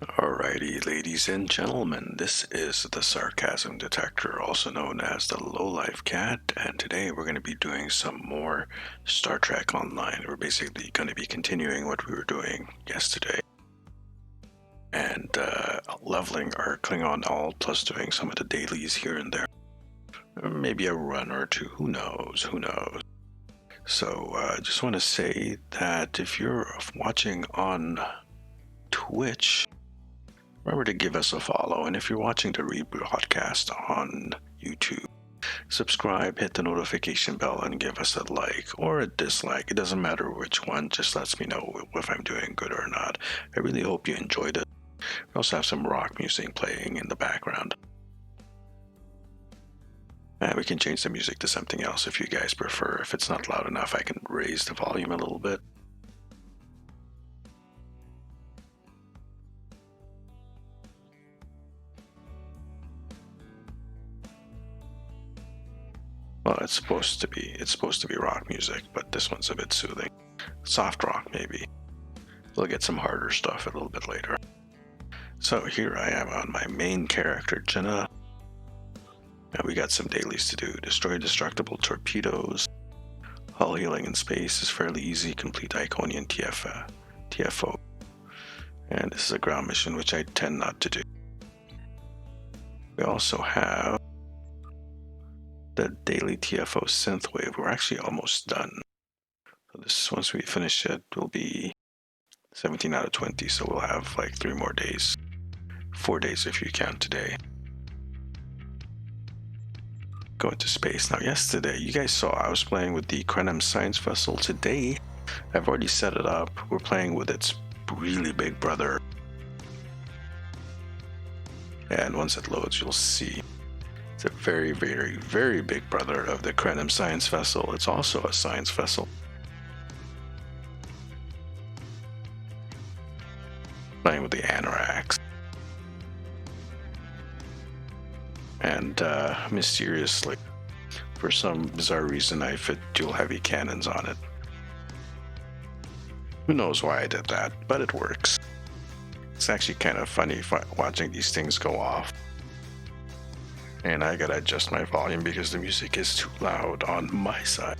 Alrighty, ladies and gentlemen, this is the Sarcasm Detector, also known as the Lowlife Cat, and today we're going to be doing some more Star Trek Online. We're basically going to be continuing what we were doing yesterday and leveling our Klingon all, plus doing some of the dailies here and there. Maybe a run or two, who knows, who knows. So I just want to say that if you're watching on Twitch, remember to give us a follow, and if you're watching the rebroadcast on YouTube, subscribe, hit the notification bell, and give us a like or a dislike. It doesn't matter which one, just lets me know if I'm doing good or not. I really hope you enjoyed it. We also have some rock music playing in the background. And we can change the music to something else if you guys prefer. If it's not loud enough, I can raise the volume a little bit. Well, it's supposed to be rock music, but this one's a bit soothing. Soft rock, maybe. We'll get some harder stuff a little bit later. So here I am on my main character, Jenna. And we got some dailies to do. Destroy destructible torpedoes. Hull healing in space is fairly easy. Complete Iconian TFO. And this is a ground mission, which I tend not to do. We also have the daily TFO synthwave. We're actually almost done. So this, once we finish it, will be 17 out of 20. So we'll have like 3 more days. 4 days if you count today. Going to space. Now yesterday, you guys saw I was playing with the Klingon science vessel. Today, I've already set it up. We're playing with its really big brother. And once it loads, you'll see. It's a very, very, very big brother of the Klingon science vessel. It's also a science vessel. Playing with the Anoraks. And mysteriously, for some bizarre reason, I fit dual heavy cannons on it. Who knows why I did that, but it works. It's actually kind of funny watching these things go off. And I gotta adjust my volume because the music is too loud on my side.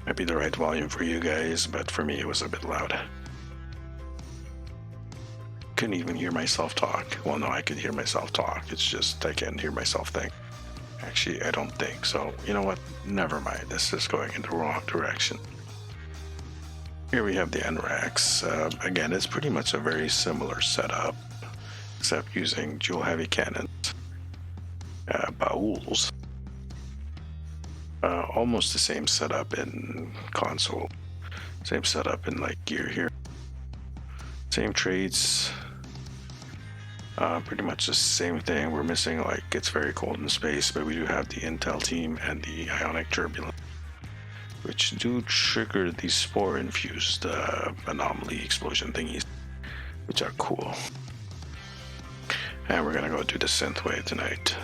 Might be the right volume for you guys, but for me it was a bit loud. Couldn't even hear myself talk. Well, no, I could hear myself talk. It's just I can't hear myself think. Actually, I don't think so. You know what? Never mind. This is going in the wrong direction. Here we have the Anoraks. Again, it's pretty much a very similar setup, except using dual heavy cannons, bauls. Almost the same setup in console, same setup in like gear here, same trades, pretty much the same thing. We're missing like it's very cold in space, but we do have the intel team and the ionic turbulence, which do trigger these spore infused anomaly explosion thingies, which are cool. And we're gonna go do the synthwave tonight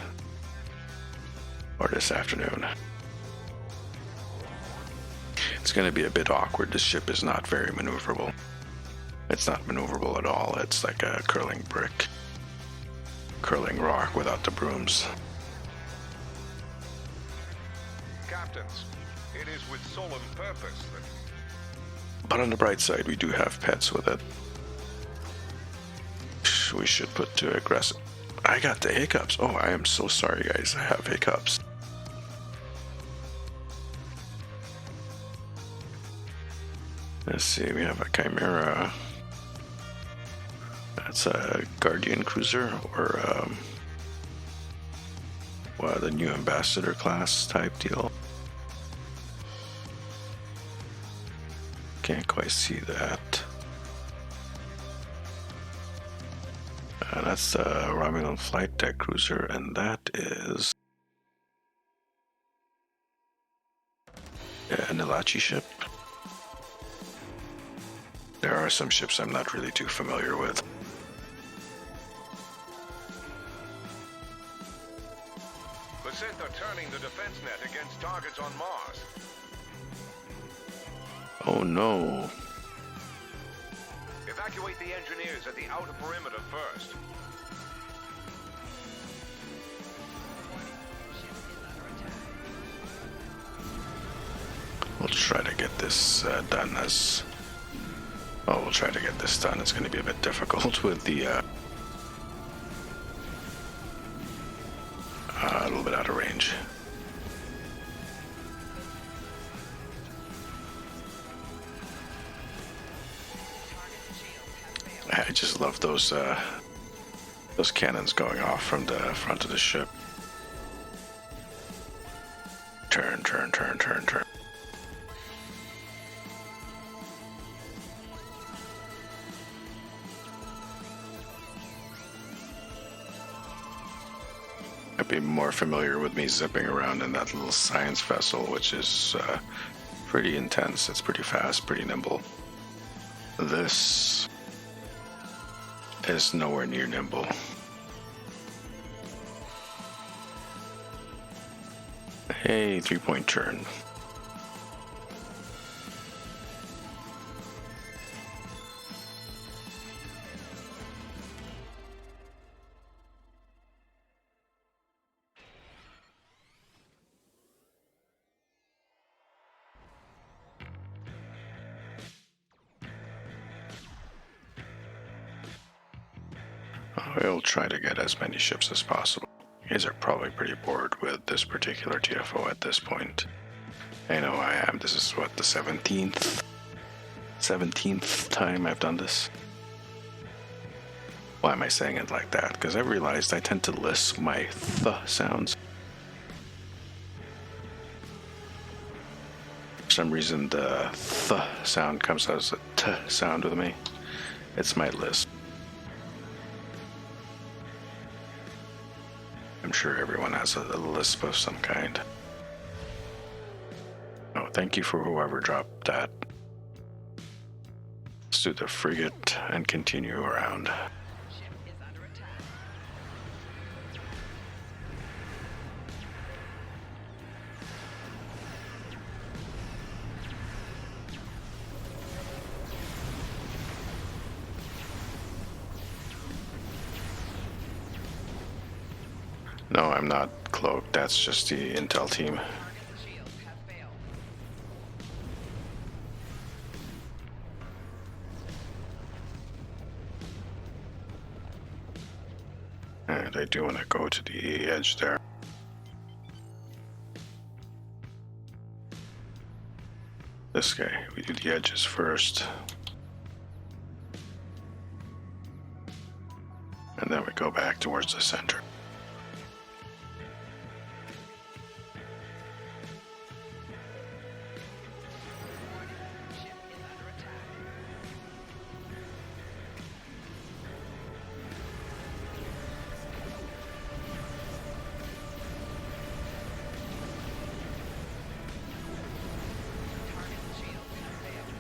or this afternoon. It's going to be a bit awkward. This ship is not very maneuverable. It's not maneuverable at all. It's like a curling brick, curling rock without the brooms. Captains, it is with solemn purpose that... But on the bright side, we do have pets with it. We should put to aggressive. I got the hiccups. Oh, I am so sorry, guys. I have hiccups. Let's see, we have a Chimera. That's a Guardian cruiser or the new Ambassador class type deal. Can't quite see that. That's the Romulan flight deck cruiser, and that is an Ilachi ship. There are some ships I'm not really too familiar with. turning the defense net against targets on Mars. Oh no. Evacuate the engineers at the outer perimeter first. We'll try to get this done as... Oh, we'll try to get this done. It's going to be a bit difficult with the... a little bit out of range. I just love those cannons going off from the front of the ship. Turn, turn, turn, turn, turn. I'd be more familiar with me zipping around in that little science vessel, which is pretty intense. It's pretty fast, pretty nimble. This is nowhere near nimble. Hey, 3-point turn. We'll try to get as many ships as possible. You guys are probably pretty bored with this particular TFO at this point. I know I am. This is what, the 17th time I've done this. Why am I saying it like that? Because I realized I tend to lisp my th sounds. For some reason the th sound comes as a t sound with me. It's my lisp. I'm sure everyone has a lisp of some kind. Oh, thank you for whoever dropped that. Let's do the frigate and continue around. Ship is under attack. No, I'm not cloaked. That's just the intel team. Target shields have failed. And I do want to go to the edge there. This guy, we do the edges first. And then we go back towards the center. Ship is under attack. Target shields have failed.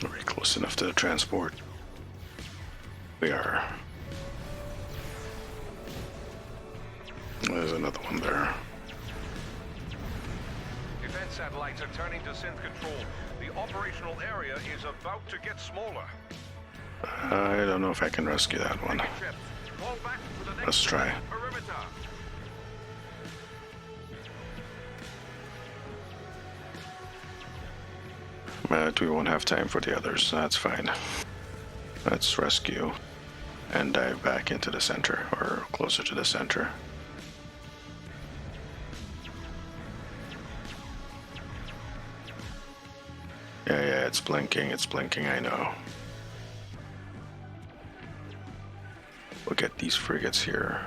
Very close enough to the transport. We are. There's another one there. Defense satellites are turning to synth control. The operational area is about to get smaller. I don't know if I can rescue that one. Ships, fall back to the next Let's try. perimeter. We won't have time for the others. That's fine. Let's rescue and dive back into the center, or closer to the center. Yeah, it's blinking, I know. We'll get these frigates here.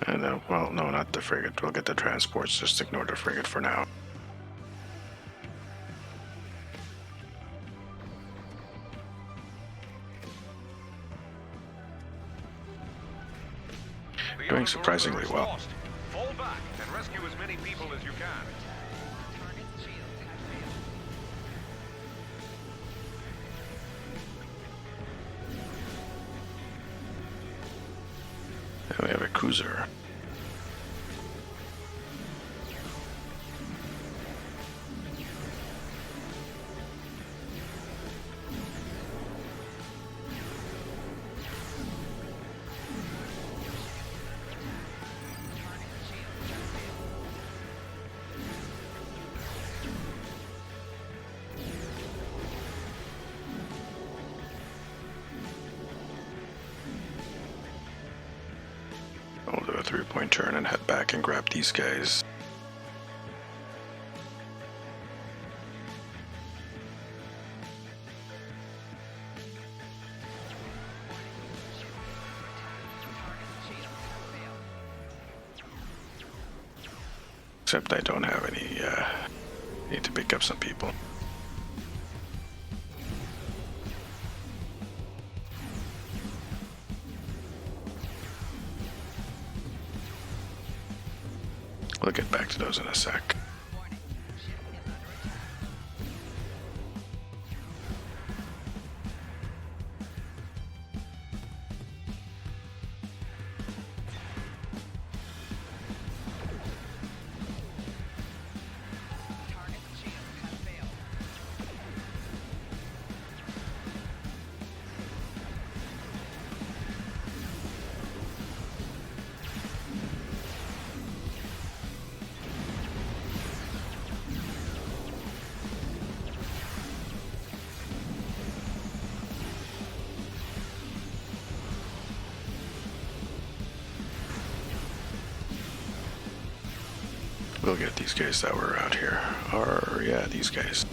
And then, well, no, not the frigate. We'll get the transports. Just ignore the frigate for now. Do doing surprisingly well. Lost. Fall back and rescue as many people as you can. Target's shields have failed. And we have a cruiser. Target's shields have failed. I'll do a 3-point turn and head back and grab these guys. Target's shields have failed. Except I don't have any, need to pick up some people. We'll get back to those in a sec. Warning. Ship is under attack. Target's shields have failed. We'll get these guys that were out here. Or, yeah, these guys.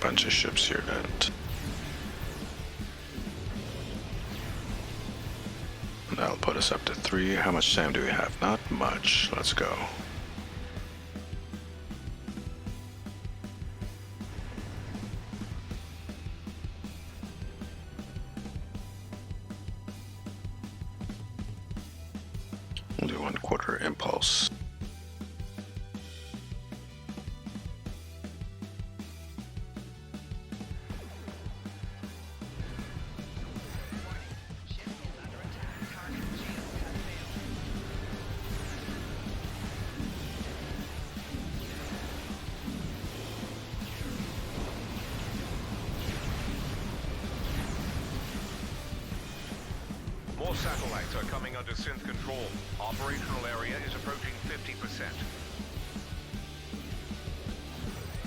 Bunch of ships here that... That'll put us up to 3. How much time do we have? Not much. Let's go. We'll do 1/4 impulse. Warning. Ship is under attack. Target's shields have failed. More satellites are coming under synth control. Operational area is approaching 50%.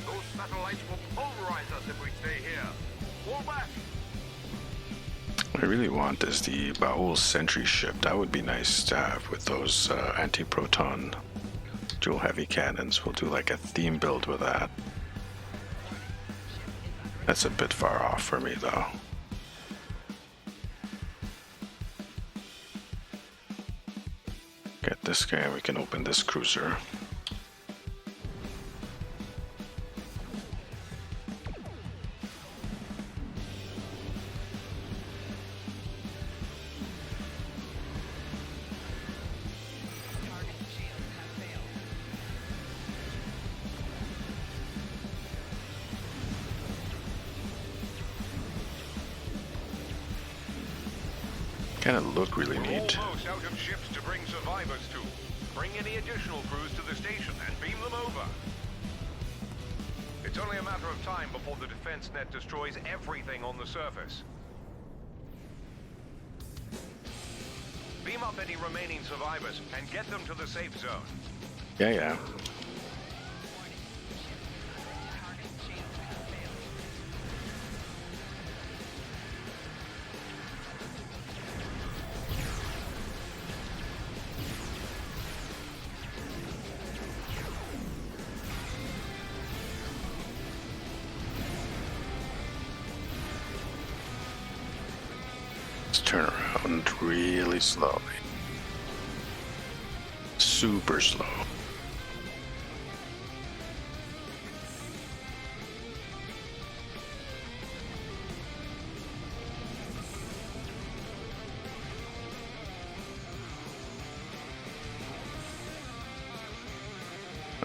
Those satellites will pulverize us if we stay here. Fall back! What I really want is the Baul sentry ship. That would be nice to have with those anti-proton dual heavy cannons. We'll do like a theme build with that. That's a bit far off for me though. Get this guy and we can open this cruiser. Target's shields have failed. Kind of look really We're neat. almost out of ships to bring survivors to. Bring any additional crews to the station and beam them over. It's only a matter of time before the defense net destroys everything on the surface. Beam up any remaining survivors and get them to the safe zone. Yeah, yeah. Target's shields have failed. Let's turn around really slowly. Super slow.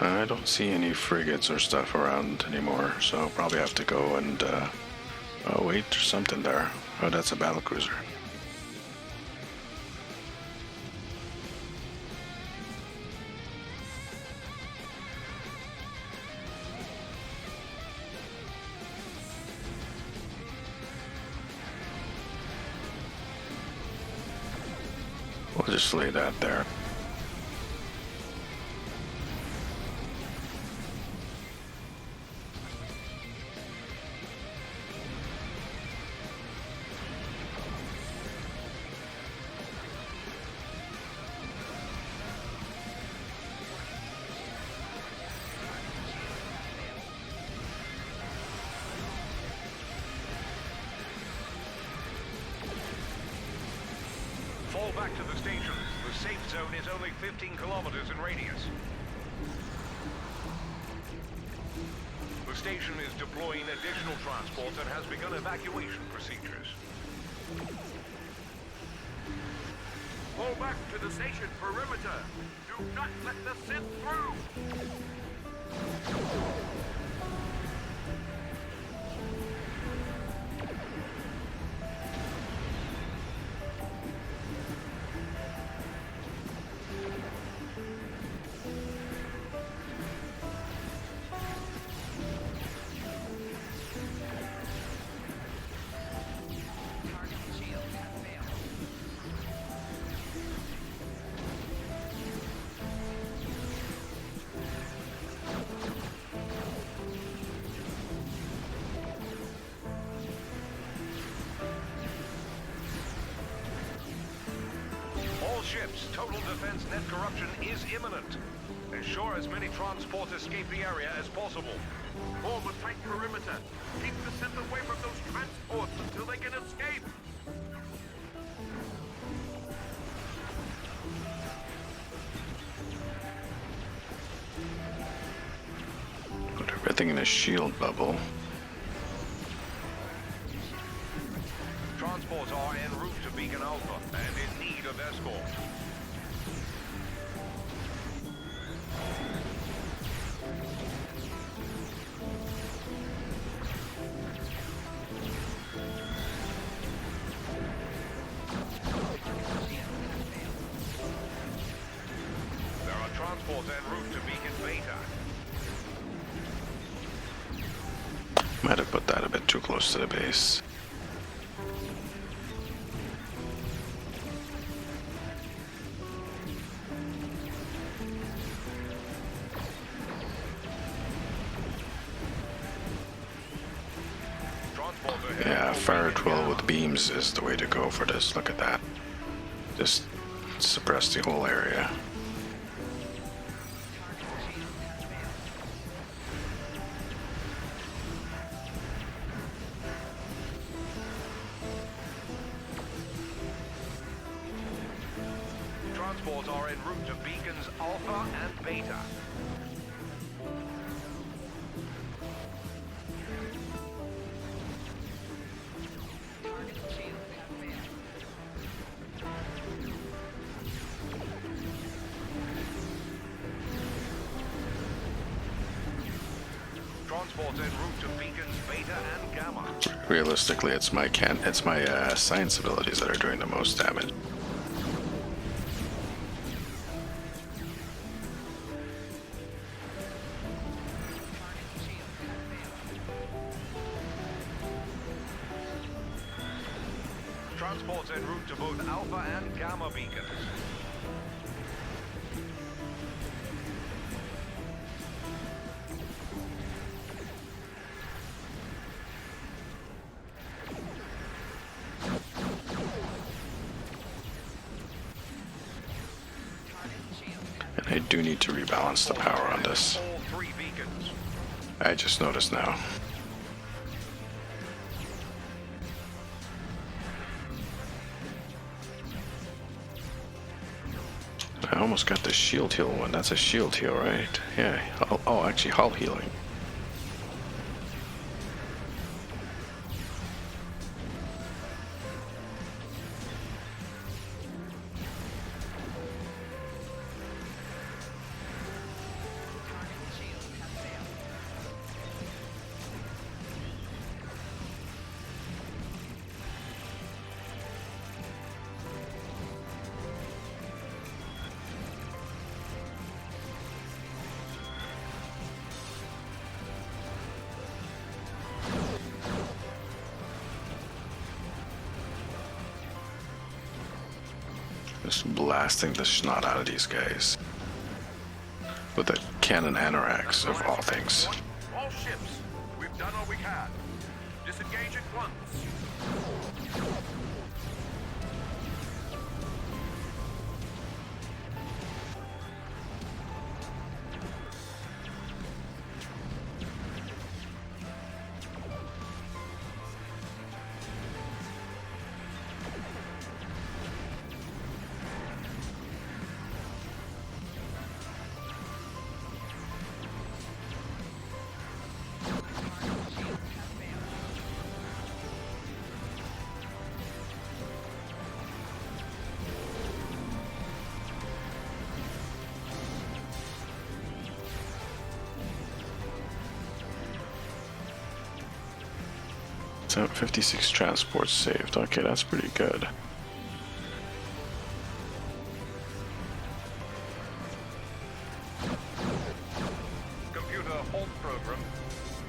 I don't see any frigates or stuff around anymore, so I'll probably have to go and, oh wait, there's something there. Oh, that's a battlecruiser. We'll just lay that there. Fall back to the station. The safe zone is only 15 kilometers in radius. The station is deploying additional transport and has begun evacuation procedures. Fall back to the station perimeter. Do not let the Sith through. Target shield has failed. All ships, total defense net corruption is imminent. Ensure as many transports escape the area as possible. Form a tight perimeter. Keep the Sith away from those transports until they can escape. Put everything in a shield bubble. Transports are en route to Beacon Alpha and in need of escort. There are transports en route to Beacon Beta. Might have put that a bit too close to the base. Transports ahead. Yeah, fire 12 with beams is the way to go for this. Look at that. Just suppress the whole area. Target shield has failed. Transports are en route to Beacons Alpha and Beta. Target shield has failed. Transports en route to Beacons Beta and Gamma. Realistically, it's my science abilities that are doing the most damage. Target shield has failed. Transports en route to both Alpha and Gamma beacons. Target shield has And I do need to rebalance the power on this. All three beacons. I just noticed now. I almost got the shield heal one. That's a shield heal, right? Yeah. Oh, actually, hull healing. target Just blasting the snot out of these guys with a cannon anorax of all things. All ships, we've done all we can. Disengage at once. So 56 transports saved. Okay, that's pretty good. Computer halt program.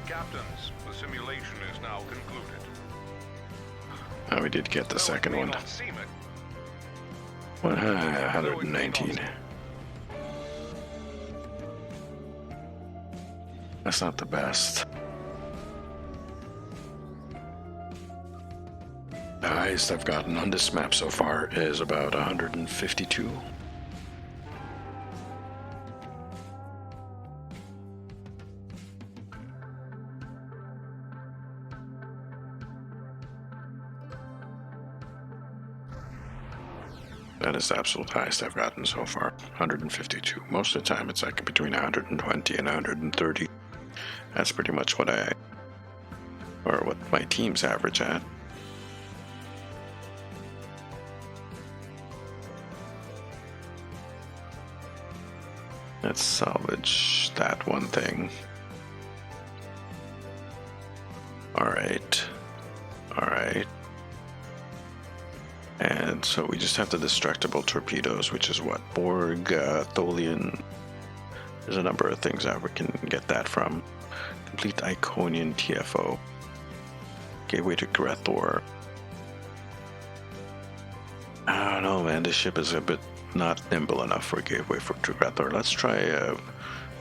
Captains, the simulation is now concluded. Oh, we did get the second one. 119. That's not the best. The highest I've gotten on this map so far is about 152. That is the absolute highest I've gotten so far, 152. Most of the time it's like between 120 and 130. That's pretty much what my teams average at. Let's salvage that one thing. Alright. Alright. And so we just have the destructible torpedoes, which is what? Borg, Tholian. There's a number of things that we can get that from. Complete Iconian TFO. Gateway to Grethor. I don't know, man. This ship is a bit not nimble enough for Gateway to Grethor. Let's try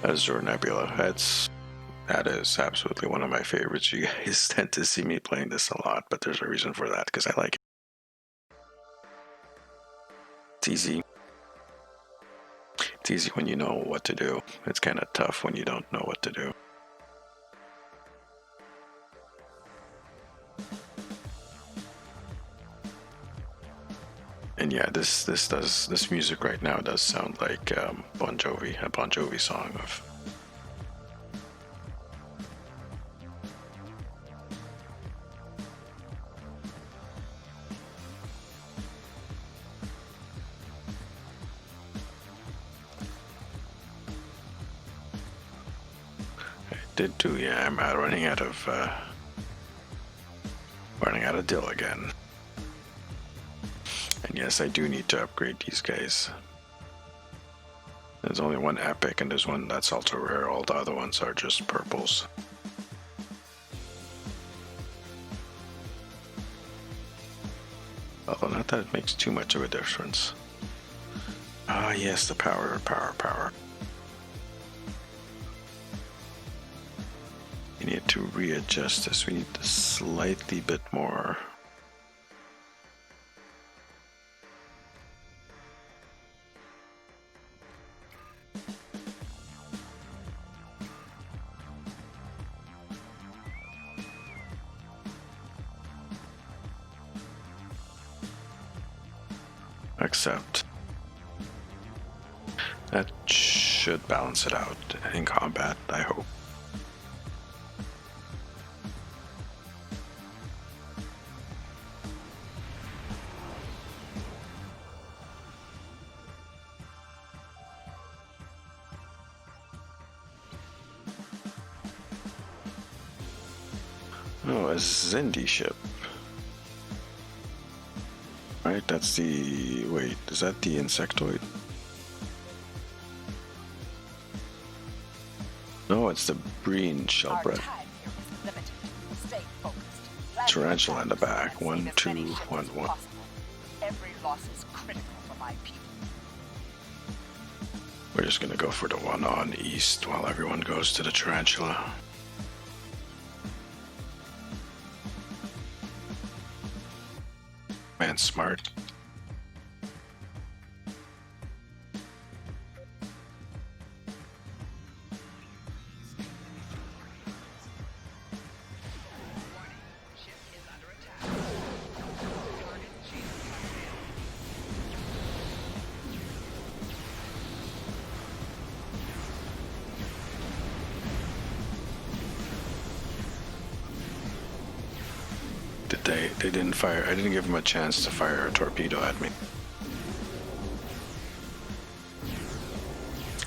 Azure Nebula. That is absolutely one of my favorites. You guys tend to see me playing this a lot, but there's a reason for that, because I like it. It's easy. It's easy when you know what to do. It's kind of tough when you don't know what to do. And yeah, this music right now does sound like Bon Jovi, a Bon Jovi song of. Yeah, I'm running out of dill again. And yes, I do need to upgrade these guys. There's only one epic, and there's one that's ultra rare. All the other ones are just purples. Although not that it makes too much of a difference. Ah, yes, the power. We need to readjust this. We need to slightly bit more. Accept. That should balance it out in combat, I hope. Oh, a Zindi ship. Right, that's the... wait, is that the insectoid? No, it's the Breen shellbread. Tarantula in the back. 1, 2, 1, 1. Every loss is critical for my people. We're just gonna go for the one on east while everyone goes to the tarantula. Man, smart. Warning. Ship is under attack. Target shields have failed. Did they didn't fire. I didn't give them a chance to fire a torpedo at me.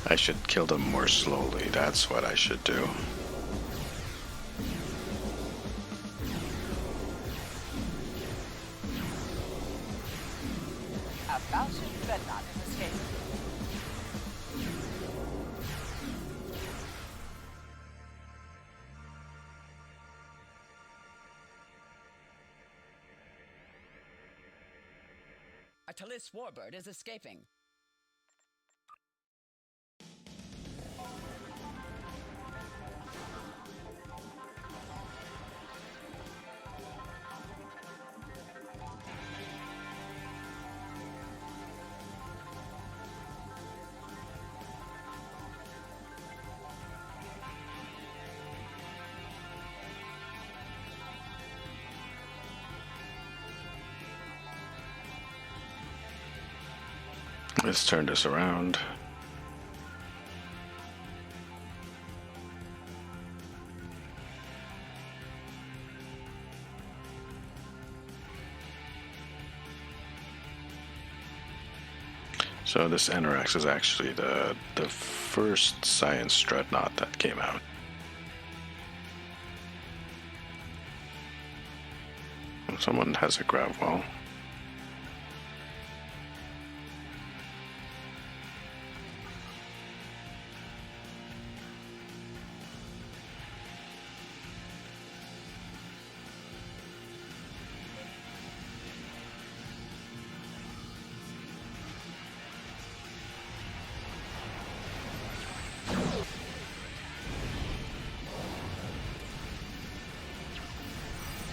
I should kill them more slowly. That's what I should do. A Falchion dreadnought is escaping. A Talis warbird is escaping. Let's turn this around. So this Anorax is actually the first science dreadnought that came out. Someone has a grav well.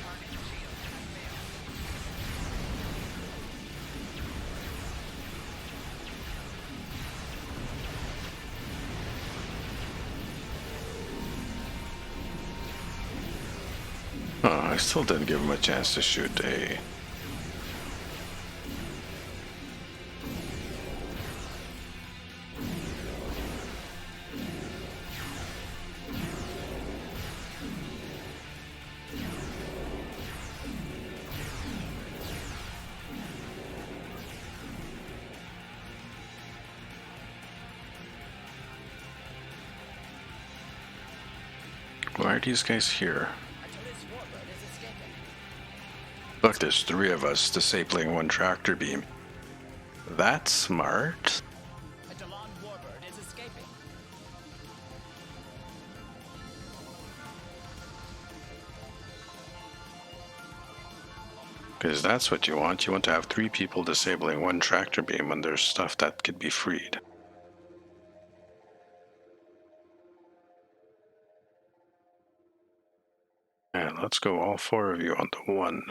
Target shields have failed. Oh, I still didn't give him a chance to shoot a. Why are these guys here? A Talis warbird is escaping. Look, there's three of us disabling one tractor beam. That's smart. A Dalon warbird is escaping. Because that's what you want. You want to have three people disabling one tractor beam when there's stuff that could be freed. And let's go all four of you on the one.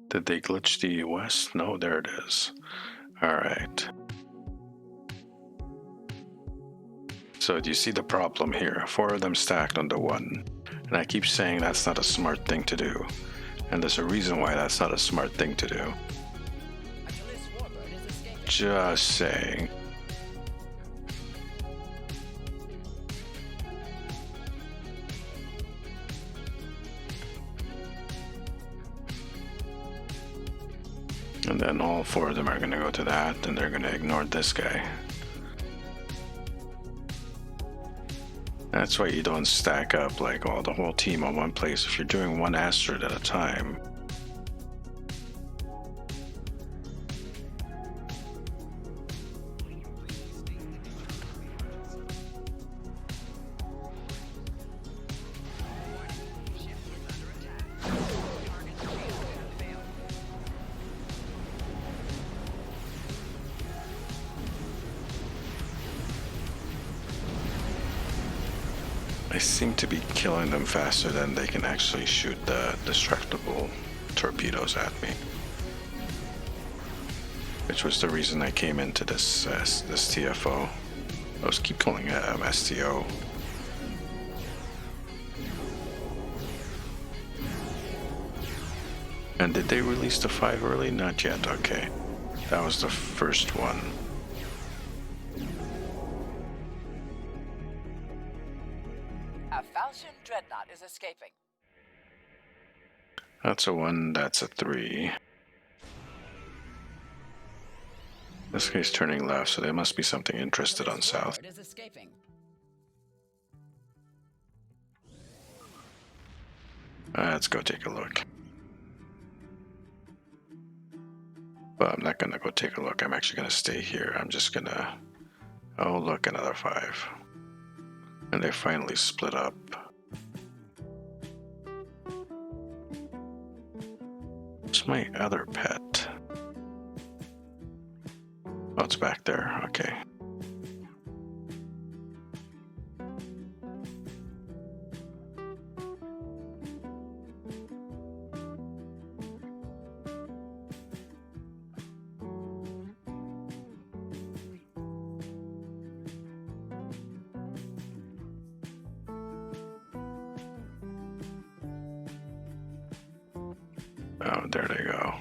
Did they glitch the west? No, there it is. Alright. So do you see the problem here? Four of them stacked on the one. And I keep saying that's not a smart thing to do. And there's a reason why that's not a smart thing to do. A Talis warbird is escaping. Just saying. And then all four of them are going to go to that, and they're going to ignore this guy. That's why you don't stack up like all the whole team on one place if you're doing one asteroid at a time. Ship is under attack. Target shields have failed. I seem to be killing them faster than they can actually shoot the destructible torpedoes at me. Which was the reason I came into this TFO. I was keep calling it STO. And did they release the 5 early? Not yet, okay. That was the first one. A Falchion dreadnought is escaping. That's a 1, that's a 3. This guy's turning left, so there must be something interested on south. It is escaping. Let's go take a look. But I'm not gonna go take a look. I'm actually gonna stay here. I'm just gonna... Oh, look, another 5. And they finally split up. Where's my other pet? Oh, it's back there. Okay. Oh, there they go.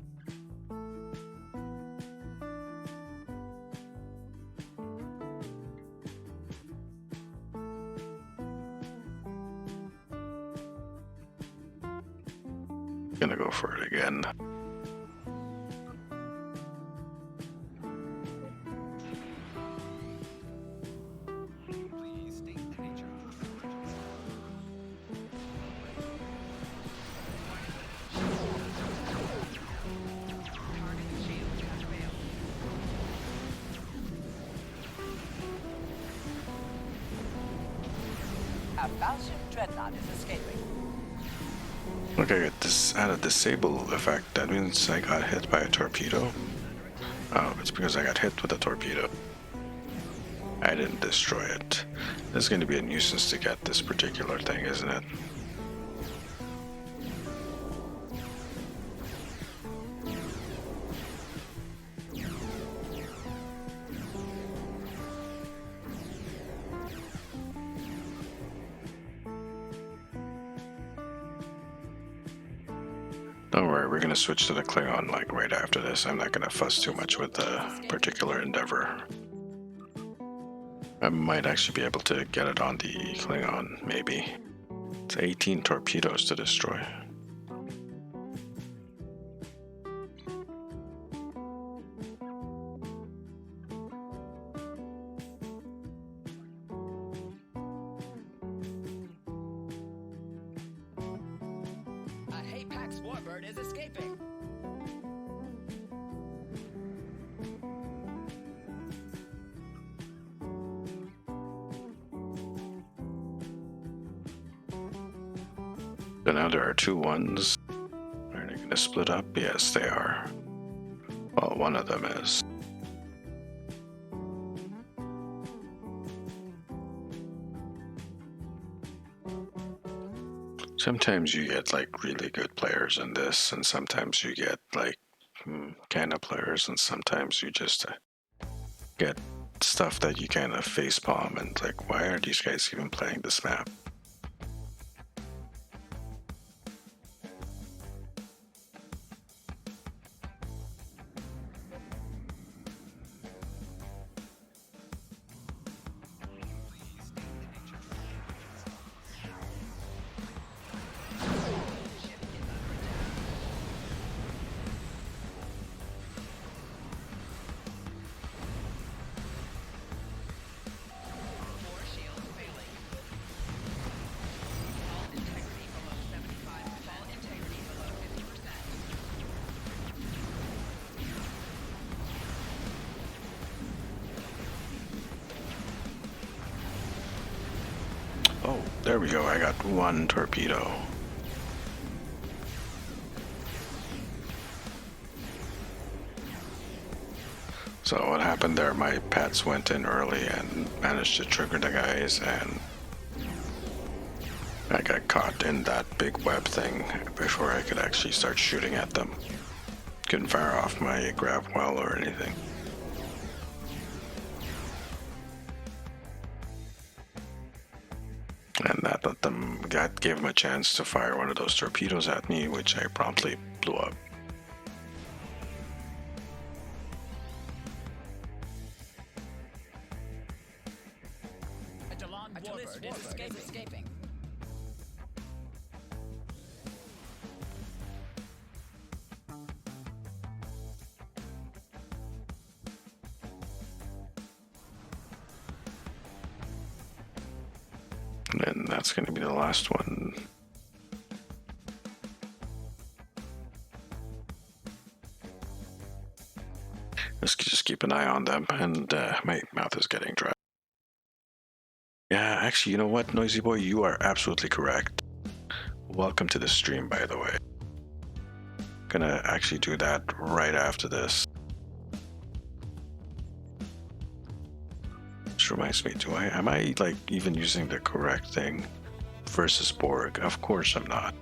Gonna go for it again. Please state the nature of the emergency. Target shield has failed. A Falchion dreadnought is escaping. Look, I got this out of disable effect. That means I got hit by a torpedo. Oh, it's because I got hit with a torpedo. I didn't destroy it. This is going to be a nuisance to get this particular thing, isn't it? Don't worry, we're gonna switch to the Klingon like right after this. I'm not gonna fuss too much with the particular endeavor. I might actually be able to get it on the Klingon, maybe. It's 18 torpedoes to destroy. A Hapax warbird is escaping. So now there are 2 1s. Are they gonna split up? Yes, they are. Well, one of them is. Sometimes you get like really good players in this, and sometimes you get like kind of players, and sometimes you just get stuff that you kind of facepalm and like, why are these guys even playing this map? Core shield failing. All integrity below 75%. All integrity below 50%. Oh, there we go. I got 1 torpedo. So what happened there, my pets went in early and managed to trigger the guys, and I got caught in that big web thing before I could actually start shooting at them. Couldn't fire off my grav well or anything. And that gave them a chance to fire one of those torpedoes at me, which I promptly blew up. A Warbird is escaping. And then that's going to be the last one. Let's just keep an eye on them, and my mouth is getting dry. Yeah, actually, you know what, Noisy Boy? You are absolutely correct. Welcome to the stream, by the way. Gonna actually do that right after this. Which reminds me, am I like even using the correct thing versus Borg? Of course I'm not.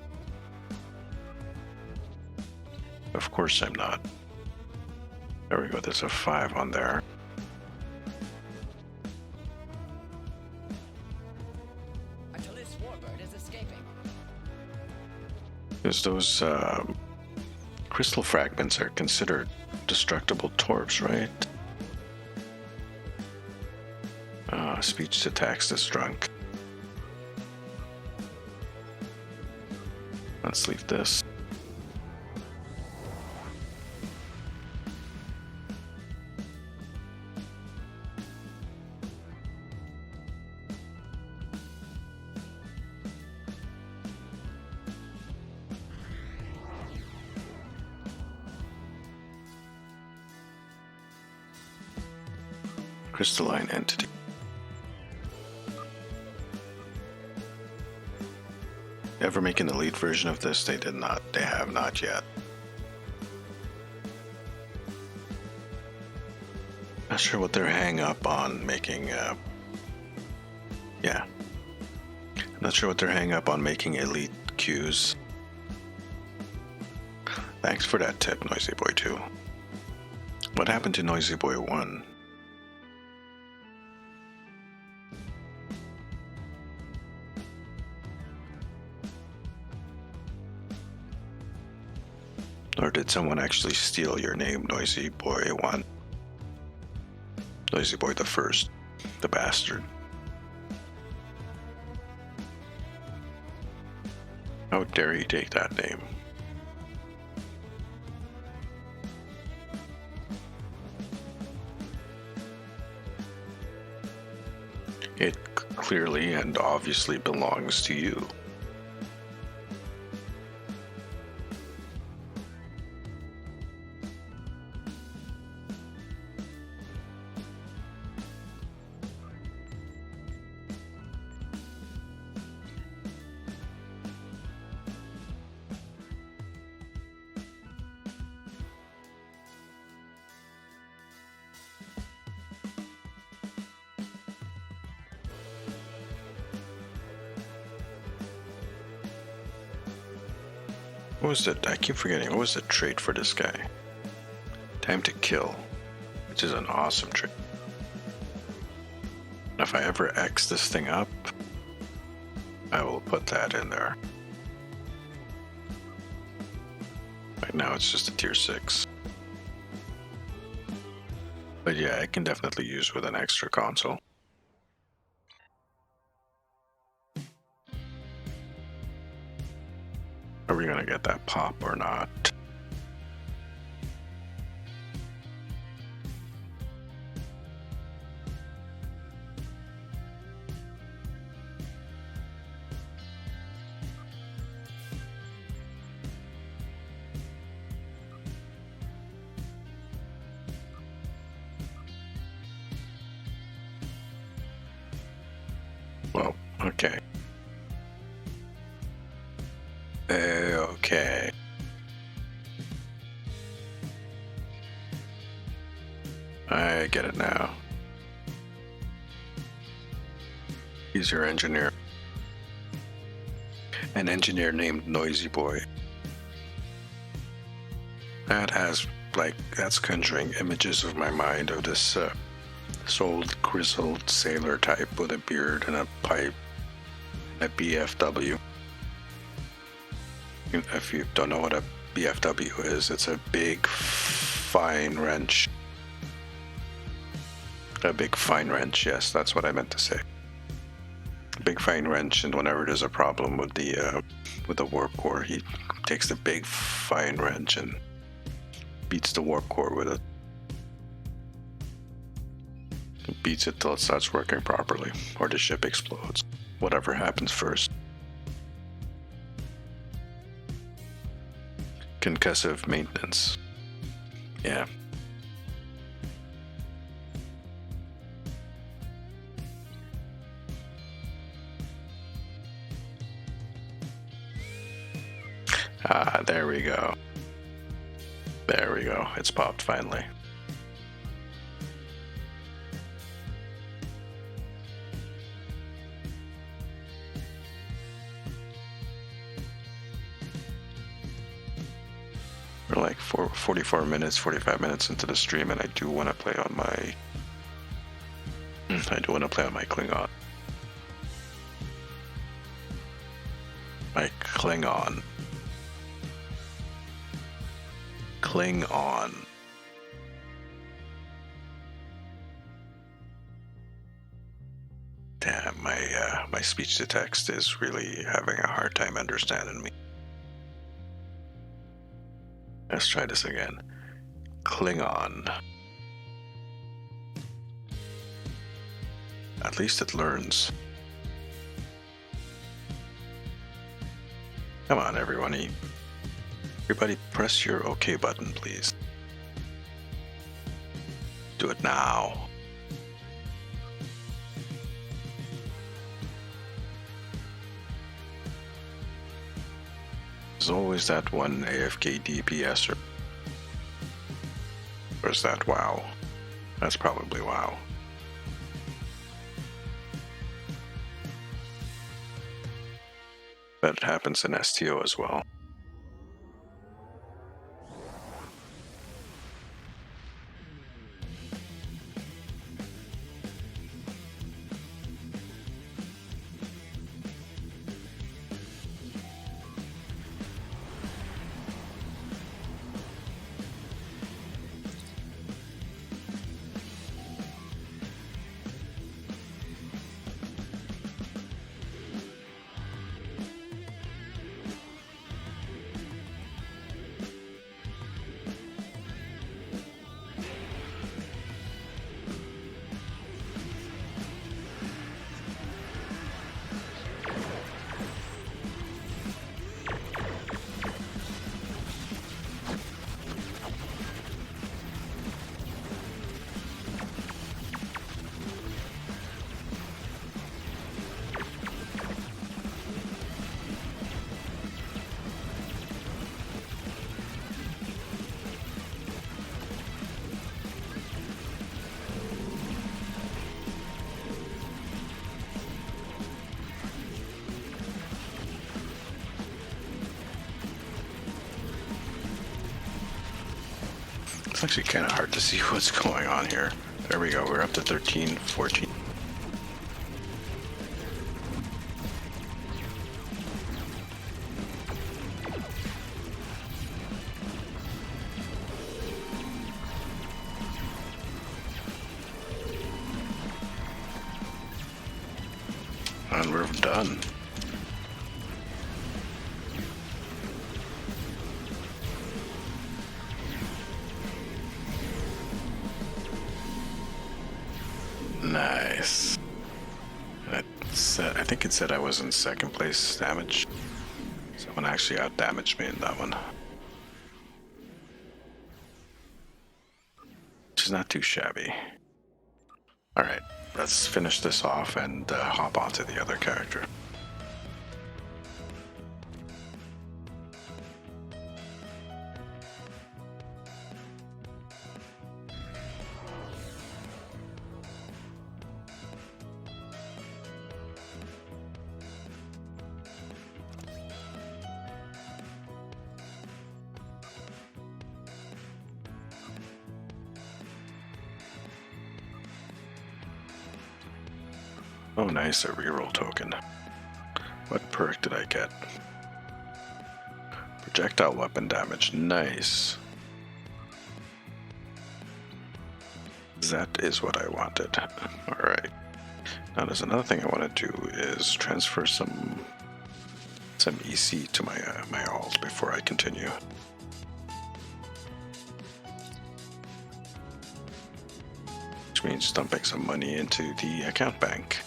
Of course I'm not. There we go, there's a 5 on there. Warbird is escaping. Because those crystal fragments are considered destructible torps, right? Speech to text is drunk. Let's leave this. Crystalline entity. Ever make an elite version of this? They did not. They have not yet. Not sure what they're hang up on making. Yeah. Not sure what they're hang up on making elite queues. Thanks for that tip, Noisy Boy 2. What happened to Noisy Boy 1? Or did someone actually steal your name, Noisy Boy 1? Noisy Boy the First, the bastard. How dare he take that name? It clearly and obviously belongs to you. What was it? I keep forgetting. What was the trait for this guy? Time to kill, which is an awesome trait. If I ever X this thing up, I will put that in there. Right now it's just a tier 6. But yeah, I can definitely use with an extra console. Are we gonna get that pop or not? Well, okay. Okay. I get it now. He's your engineer. an engineer named Noisy Boy. That has, like, that's conjuring images of my mind of this old grizzled sailor type with a beard and a pipe and a BFW. If you don't know what a BFW is, it's a big fine wrench. A big fine wrench, yes, that's what I meant to say. A big fine wrench, and whenever there's a problem with the warp core, he takes the big fine wrench and beats the warp core with it. He beats it till it starts working properly, or the ship explodes. Whatever happens first. Concussive maintenance. Yeah. Ah, there we go. There we go. It's popped finally. We're like 44 minutes, 45 minutes into the stream, and I do want to play on my Klingon. My Klingon. Klingon. Damn, my speech to text is really having a hard time understanding me. Let's try this again. Klingon. At least it learns. Come on, everybody. Everybody press your OK button, please. Do it now. There's always that one AFK DPSer. Or is that WoW? That's probably WoW. But it happens in STO as well. It's actually kind of hard to see what's going on here. There we go, we're up to 13, 14. And we're done. Nice. I think it said I was in second place damage. Someone actually out damaged me in that one. Which is not too shabby. Alright, let's finish this off and hop onto the other character. Oh nice, a reroll token. What perk did I get? Projectile weapon damage, nice. That is what I wanted. Alright. Now there's another thing I want to do is transfer some EC to my alt before I continue. Which means dumping some money into the account bank.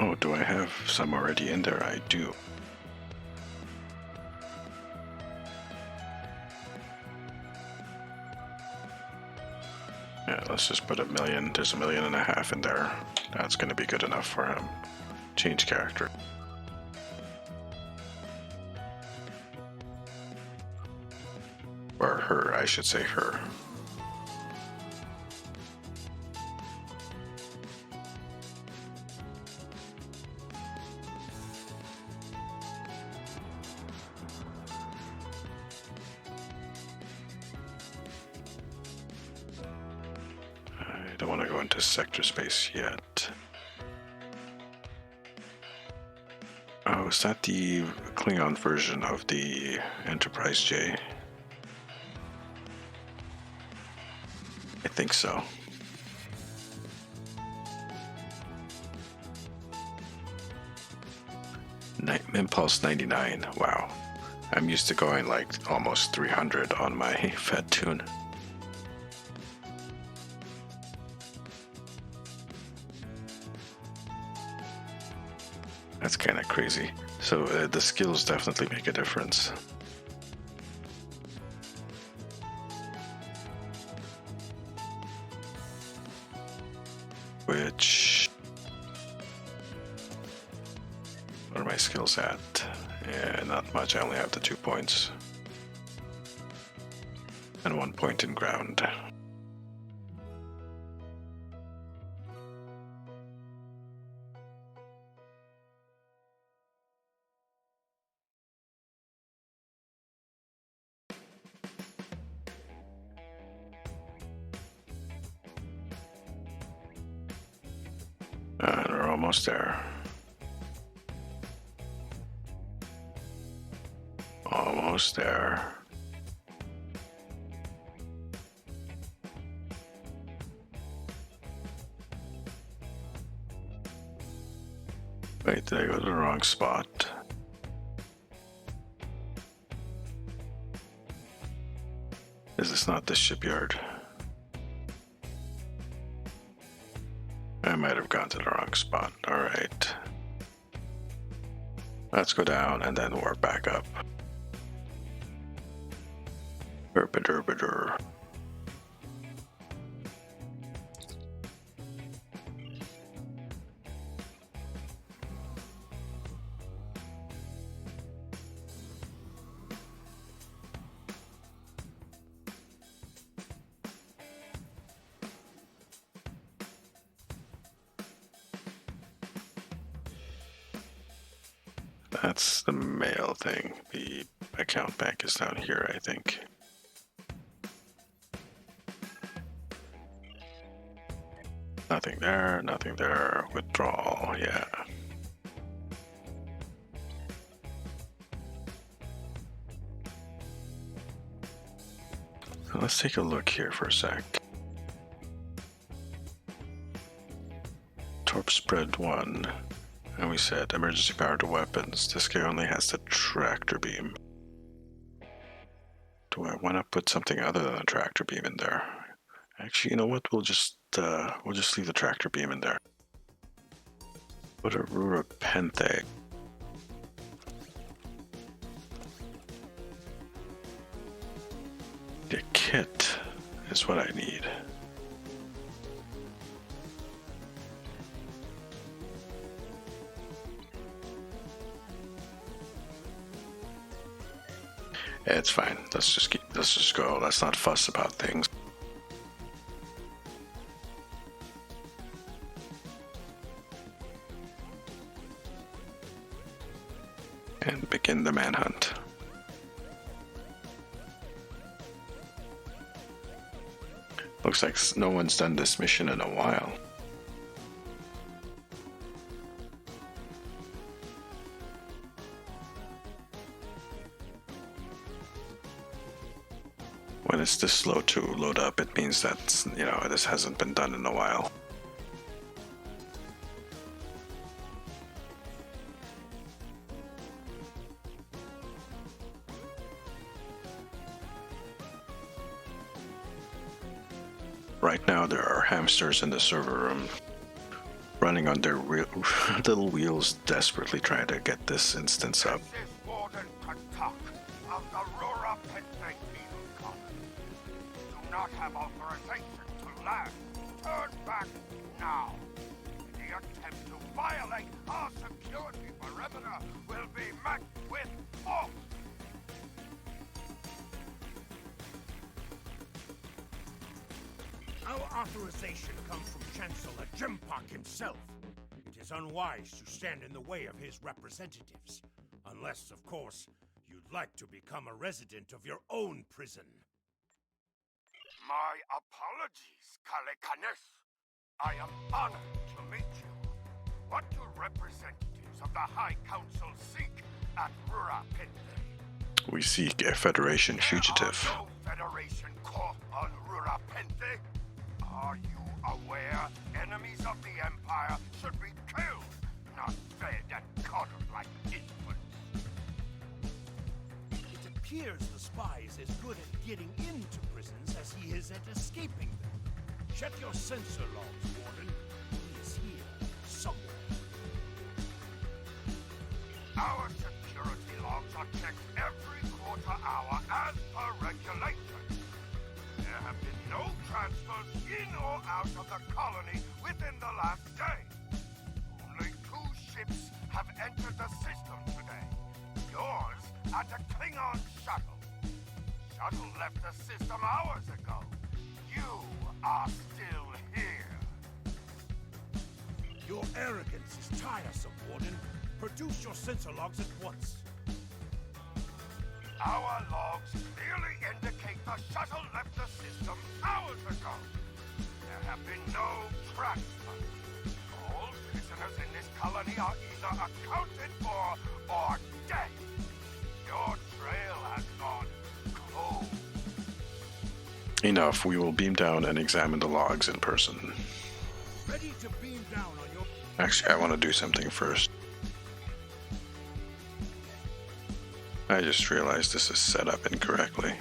Oh, do I have some already in there? I do. Yeah, let's just put 1 million. There's 1.5 million in there. That's going to be good enough for him. Change character. Or her, I should say her. I don't want to go into sector space yet. Oh, is that the Klingon version of the Enterprise J? I think so. Impulse 99. Wow. I'm used to going like almost 300 on my Fed tune. That's kind of crazy. So the skills definitely make a difference. Which... what are my skills at? Yeah, not much. I only have the 2 points. And 1 point in ground. And we're almost there. Almost there. Wait, did I go to the wrong spot? Is this not the shipyard? I might have gone to the wrong spot. Alright. Let's go down and then warp back up. Herpaderpader. That's the mail thing. The account bank is down here, I think. Nothing there, nothing there. Withdrawal, yeah. So let's take a look here for a sec. Torp spread 1. And we said emergency power to weapons. This guy only has the tractor beam. Do I want to put something other than a tractor beam in there? Actually, you know what? We'll just leave the tractor beam in there. Put a Rura Penthe. The kit is what I need. It's fine. Let's just go. Let's not fuss about things. and begin the manhunt. Looks like no one's done this mission in a while. When it's this slow to load up, it means that, this hasn't been done in a while. Right now there are hamsters in the server room running on their little wheels, desperately trying to get this instance up. This is Warden Katak of the Rura Pente Penal Colony. Do not have authorization to land. Turn back now. The attempt to violate our security perimeter will be met with force. Our authorization comes from Chancellor Jimpak himself. It is unwise to stand in the way of his representatives. Unless, of course, you'd like to become a resident of your own prison. My apologies, Kalekanes. I am honored to meet you. What do representatives of the High Council seek at Rura Pente? We seek a Federation fugitive. There are no Federation corps on Rura Pente. Are you aware enemies of the Empire should be killed, not fed and coddled like infants? It appears the spy is as good at getting into prisons as he is at escaping them. Check your sensor logs, Warden. He is here, somewhere. Our security logs are checked every quarter hour as per regulation. There have been no transfers in or out of the colony within the last day. Only 2 ships have entered the system today. Yours and a Klingon shuttle. Shuttle left the system hours ago. You are still here. Your arrogance is tiresome, Warden. Produce your sensor logs at once. Our logs clearly indicate the shuttle left the system hours ago. There have been no transfers. All prisoners in this colony are either accounted for or dead. Your trail has gone cold. Enough, we will beam down and examine the logs in person. Ready to beam down on your... Actually, I want to do something first. I just realized this is set up incorrectly.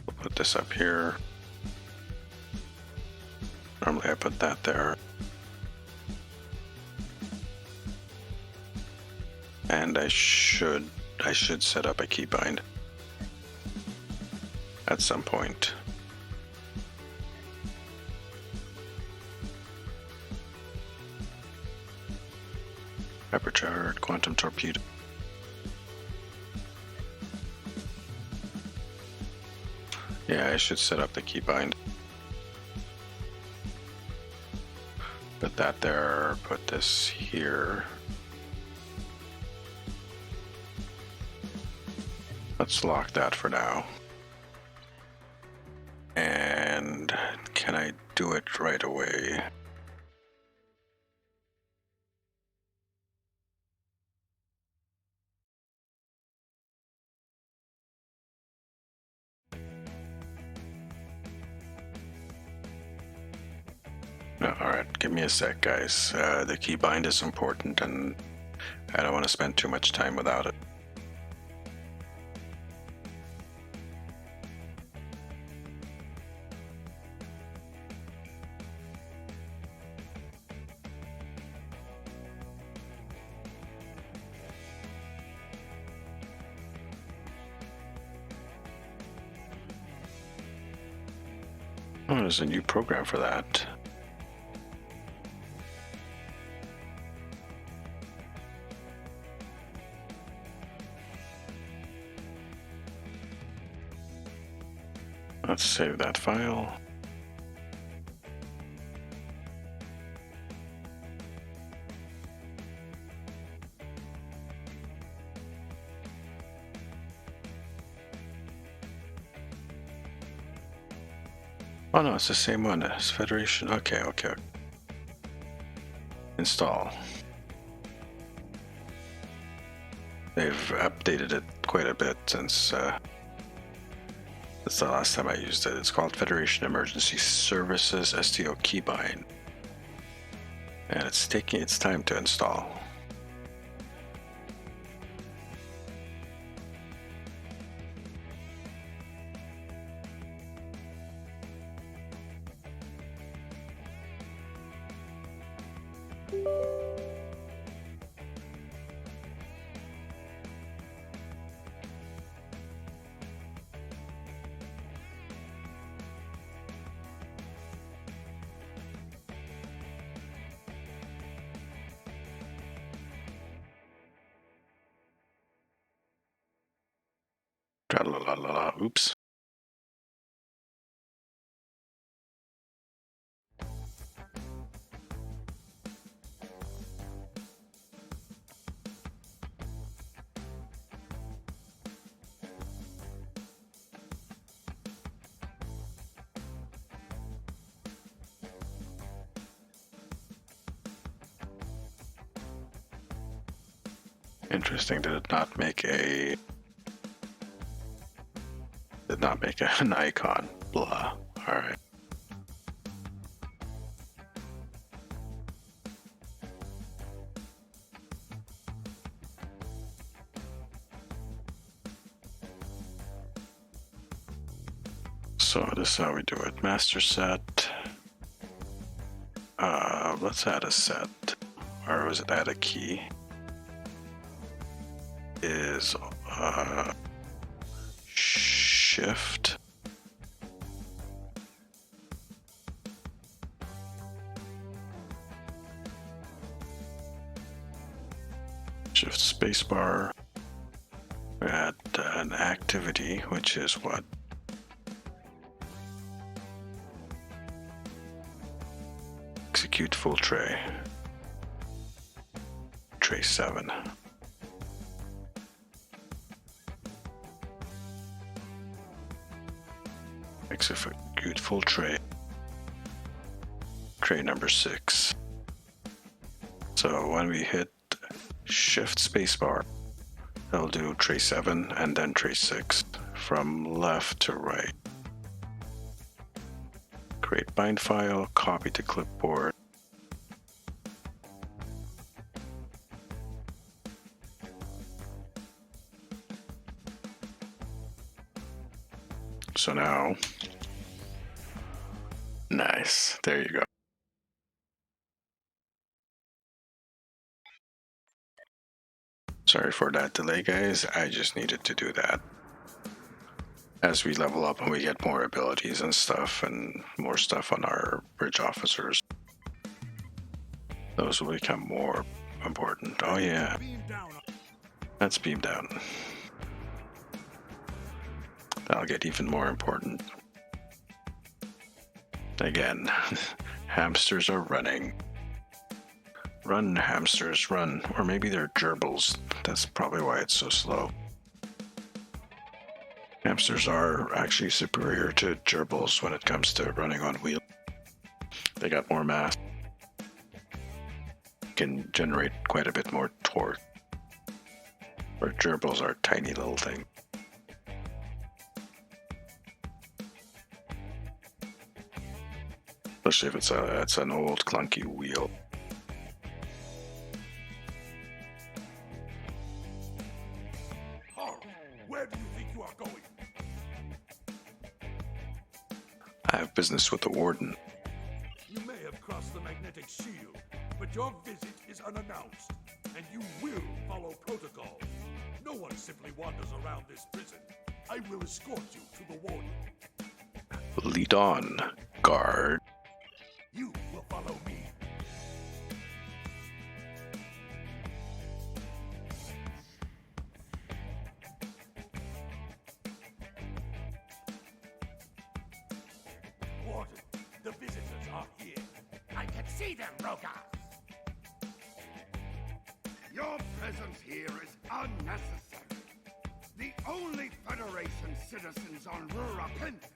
We'll put this up here. Normally I put that there. And I should set up a keybind at some point. Hypercharged quantum torpedo. Yeah, I should set up the keybind. Put that there, put this here. Let's lock that for now. And can I do it right away? No, alright, give me a sec, guys. The keybind is important and I don't want to spend too much time without it. Oh, there's a new program for that. Let's save that file. Oh no, it's the same one. It's Federation. Okay, okay. Install. They've updated it quite a bit since that's the last time I used it. It's called Federation Emergency Services STO Keybind. And it's taking its time to install. Tra-la-la-la-la. Oops. Interesting. Did not make an icon. Blah. All right. So this is how we do it. Master set. Let's add a set. Or was it add a key? Is shift. Shift spacebar. We add an activity, which is what? Execute full tray. Tray 7. Execute full tray. Tray number 6. So when we hit shift spacebar, it'll do tray 7 and then tray 6 from left to right. Create bind file, copy to clipboard. So now, nice, there you go. Sorry for that delay, guys. I just needed to do that. As we level up and we get more abilities and stuff and more stuff on our bridge officers, those will become more important. Oh yeah, that's beam down. That'll get even more important. Again, hamsters are running. Run, hamsters, run. Or maybe they're gerbils. That's probably why it's so slow. Hamsters are actually superior to gerbils when it comes to running on wheels. They got more mass. Can generate quite a bit more torque. Where gerbils are tiny little things. Especially if it's an old clunky wheel. Horror, where do you think you are going? I have business with the warden. You may have crossed the magnetic shield, but your visit is unannounced, and you will follow protocol. No one simply wanders around this prison. I will escort you to the warden. Lead on, guard. You will follow me. see them, Rogar! Your presence here is unnecessary. The only Federation citizens on Rurapente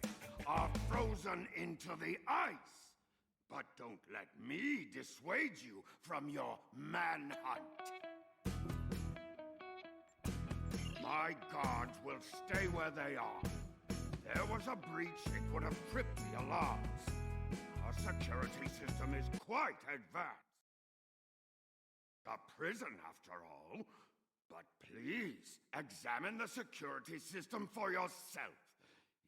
are frozen into the ice. But don't let me dissuade you from your manhunt. My guards will stay where they are. There was a breach, it would have tripped the alarms. Our security system is quite advanced. A prison, after all. But please, examine the security system for yourself.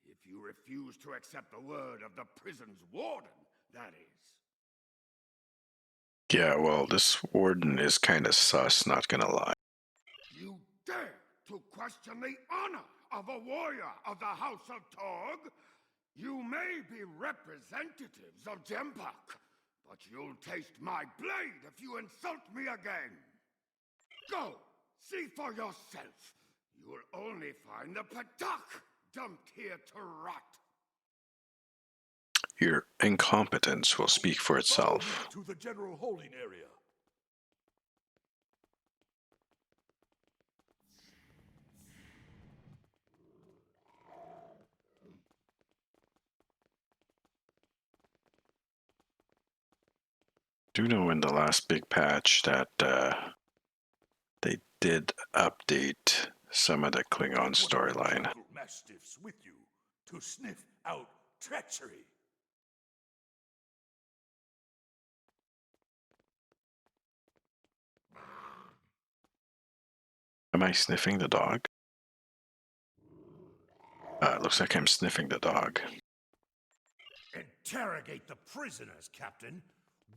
If you refuse to accept the word of the prison's warden, that is. Yeah, well, this warden is kind of sus, not gonna lie. You dare to question the honor of a warrior of the House of Torg? You may be representatives of Jempak, but you'll taste my blade if you insult me again. Go, see for yourself. You'll only find the Patak dumped here to rot. Your incompetence will speak for Follow me itself. to the general holding area. Do know in the last big patch that they did update some of the Klingon storyline. Jungle mastiffs with you to sniff out treachery. Am I sniffing the dog? It looks like I'm sniffing the dog. Interrogate the prisoners, Captain.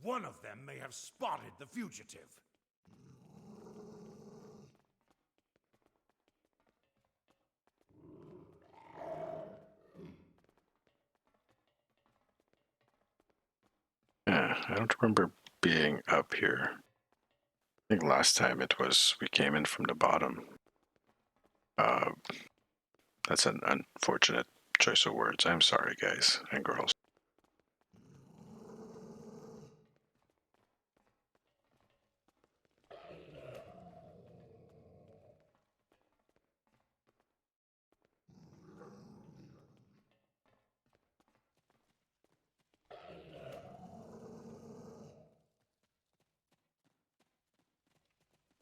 One of them may have spotted the fugitive. Yeah, I don't remember being up here. I think last time we came in from the bottom. That's an unfortunate choice of words. I'm sorry, guys and girls.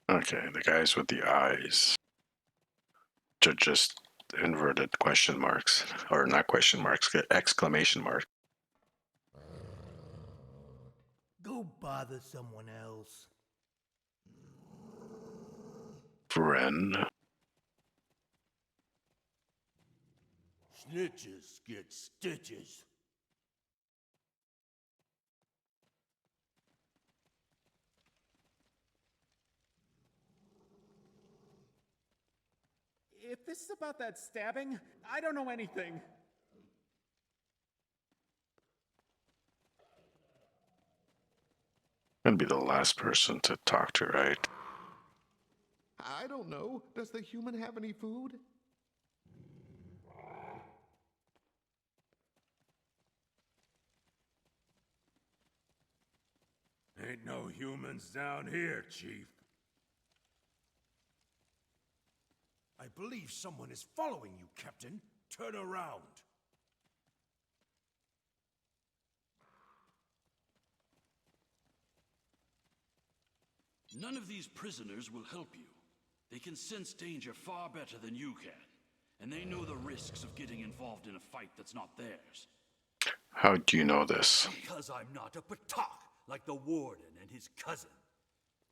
Okay, the guys with the eyes. Just inverted question marks. Or not question marks, exclamation marks. Go bother someone else. Friend. Snitches get stitches. If this is about that stabbing, I don't know anything. Gonna be the last person to talk to, right? I don't know. Does the human have any food? Ain't no humans down here, Chief. I believe someone is following you, Captain. Turn around. None of these prisoners will help you. They can sense danger far better than you can, and they know the risks of getting involved in a fight that's not theirs. How do you know this? Because I'm not a Patak like the Warden and his cousin.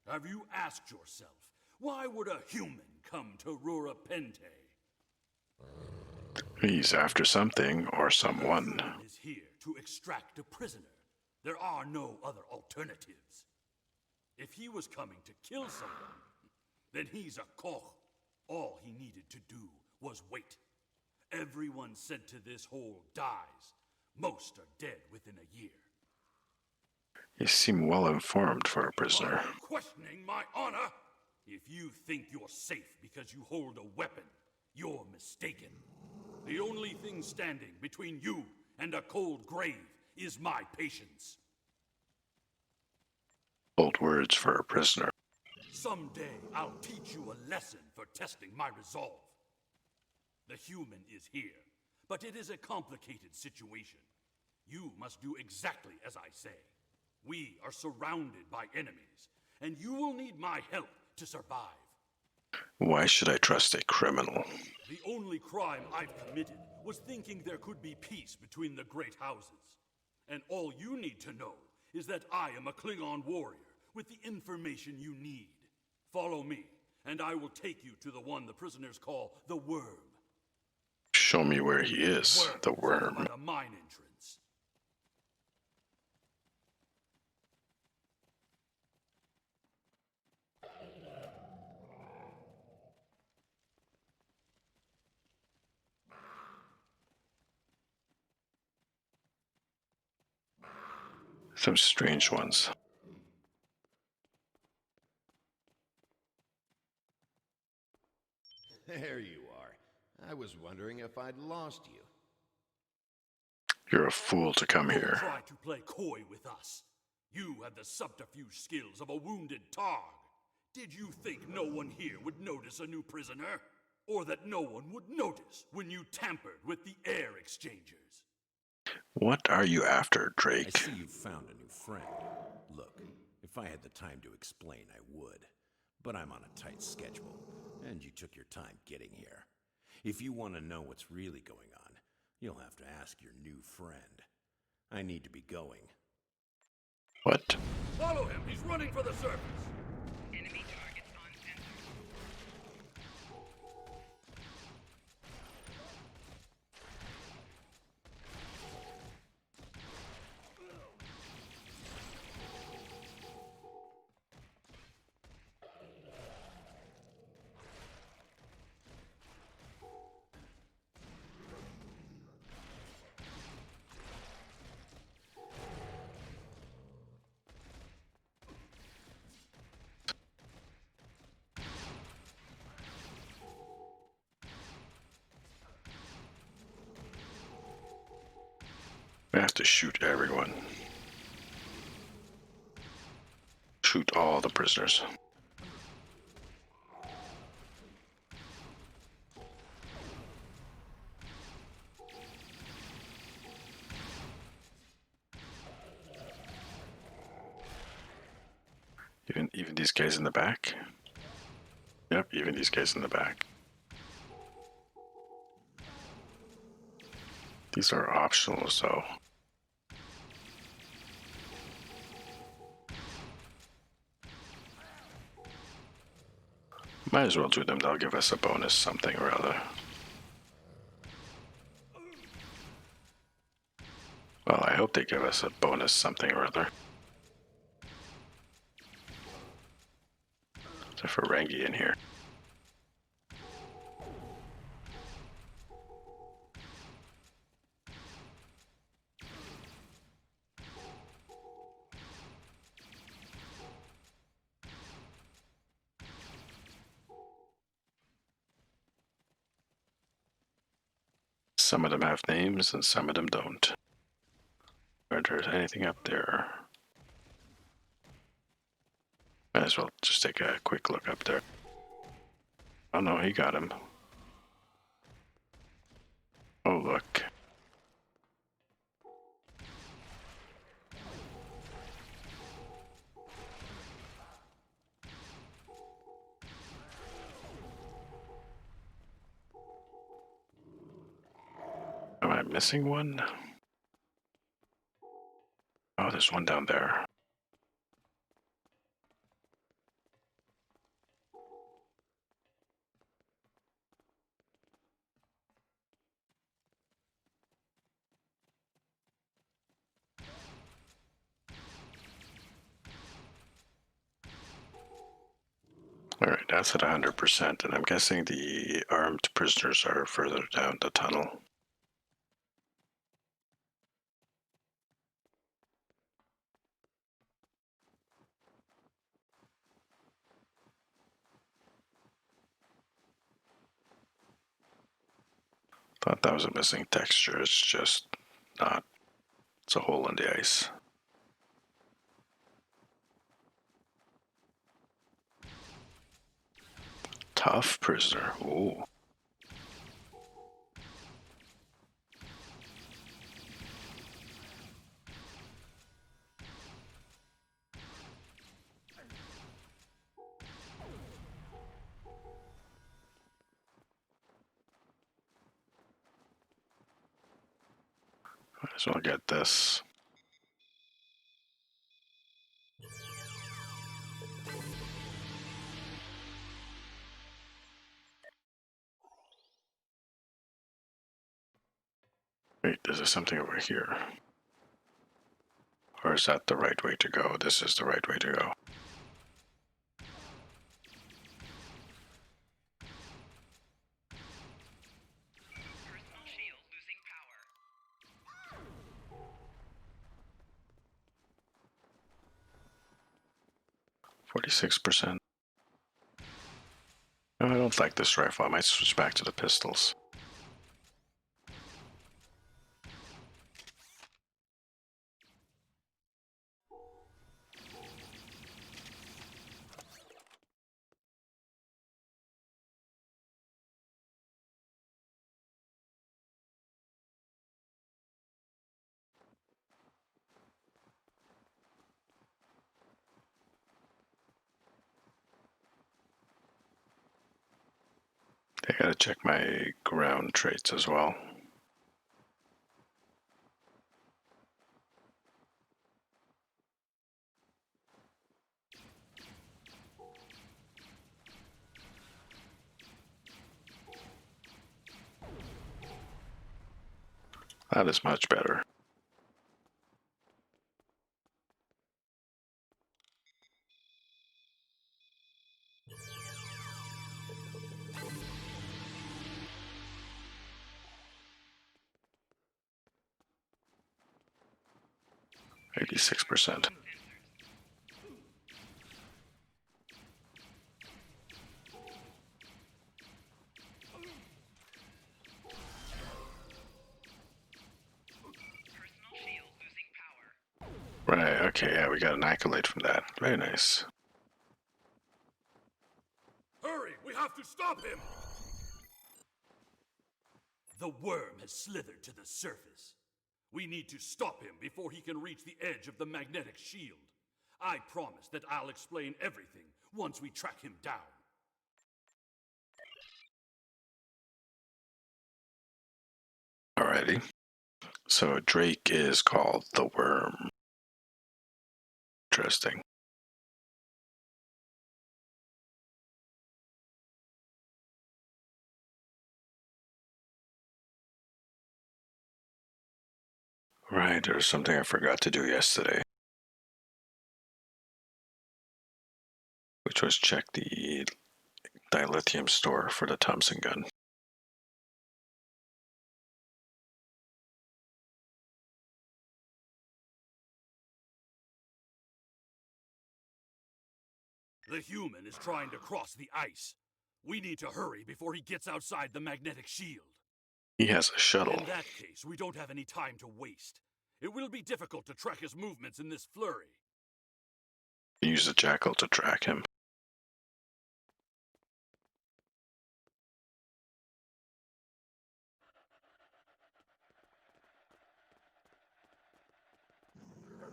Have you asked yourself, why would a human come to Rurapente? He's after something or The someone. human is here to extract a prisoner. There are no other alternatives. If he was coming to kill someone, then he's a Koch. All he needed to do was wait. Everyone sent to this hole dies. Most are dead within a year. You seem well informed for a prisoner. Are you questioning my honor? If you think you're safe because you hold a weapon, you're mistaken. The only thing standing between you and a cold grave is my patience. words for a prisoner. Someday I'll teach you a lesson for testing my resolve. The human is here, but it is a complicated situation. You must do exactly as I say. We are surrounded by enemies, and you will need my help to survive. Why should I trust a criminal? The only crime I've committed was thinking there could be peace between the great houses. And all you need to know is that I am a Klingon warrior with the information you need. Follow me, and I will take you to the one the prisoners call the Worm. Show me where he is, the worm. By the mine entrance. Some strange ones. There you are. I was wondering if I'd lost you. You're a fool to come Don't here. try to play coy with us. You have the subterfuge skills of a wounded Targ. Did you think no one here would notice a new prisoner? Or that no one would notice when you tampered with the air exchangers? What are you after, I Drake? see you've found a new friend. Look, if I had the time to explain, I would. But I'm on a tight schedule, and you took your time getting here. If you want to know what's really going on, you'll have to ask your new friend. I need to be going. What? Follow him! He's running for the surface! Enemy targets on sensor. I have to shoot everyone. Shoot all the prisoners. Even these guys in the back? Yep, even these guys in the back. These are optional, so. Might as well do them, they'll give us a bonus something or other. Well, I hope they give us a bonus something or other. Except for Rangi in here. Some of them have names and some of them don't. If there's anything up there, might as well just take a quick look up there. Oh no, he got him. Oh look. Am I missing one? Oh, there's one down there. Alright, that's at 100%, and I'm guessing the armed prisoners are further down the tunnel. Thought that was a missing texture, it's just not. It's a hole in the ice. Tough prisoner. Ooh. Might as well get this. Wait, is there something over here? Or is that the right way to go? This is the right way to go. Personal shield losing power. 46%. No, I don't like this rifle. I might switch back to the pistols. I gotta check my ground traits as well. That is much better. %. Personal shield losing power. Right, okay, yeah, we got an accolade from that. Very nice. Hurry! We have to stop him! The worm has slithered to the surface. We need to stop him before he can reach the edge of the magnetic shield. I promise that I'll explain everything once we track him down. Alrighty. So Drake is called the Worm. Interesting. Right, there was something I forgot to do yesterday, which was check the dilithium store for the Thompson gun. The human is trying to cross the ice. We need to hurry before he gets outside the magnetic shield. He has a shuttle. In that case, we don't have any time to waste. It will be difficult to track his movements in this flurry. Use the jackal to track him.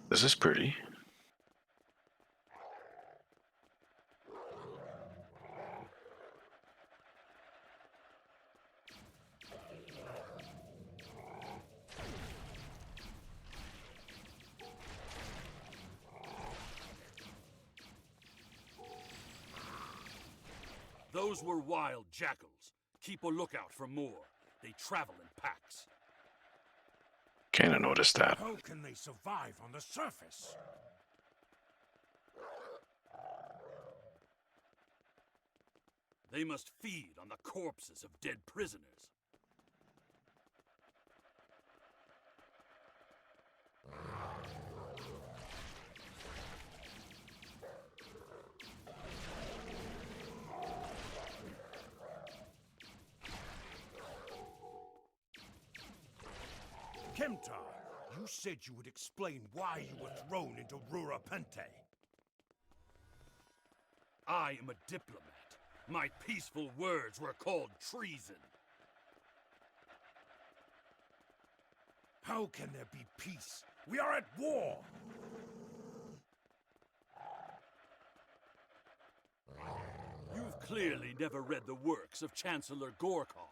This is pretty. Those were wild jackals. Keep a lookout for more. They travel in packs. Kinda noticed that. How can they survive on the surface? They must feed on the corpses of dead prisoners. Kemtar, you said you would explain why you were thrown into Rura Pente. I am a diplomat. My peaceful words were called treason. How can there be peace? We are at war! You've clearly never read the works of Chancellor Gorkon.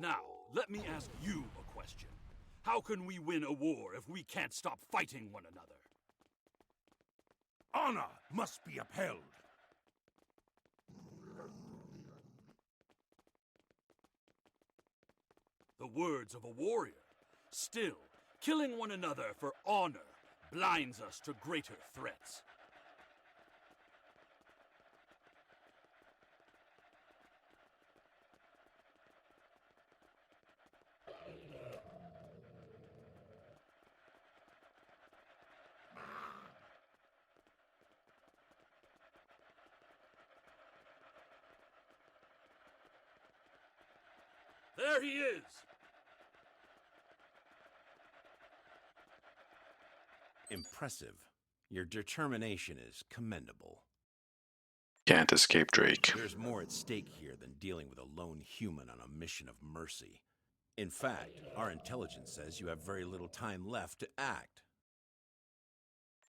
Now, let me ask you a question. How can we win a war if we can't stop fighting one another? Honor must be upheld. The words of a warrior. Still, killing one another for honor blinds us to greater threats. There he is! Impressive. Your determination is commendable. Can't escape Drake. There's more at stake here than dealing with a lone human on a mission of mercy. In fact, our intelligence says you have very little time left to act.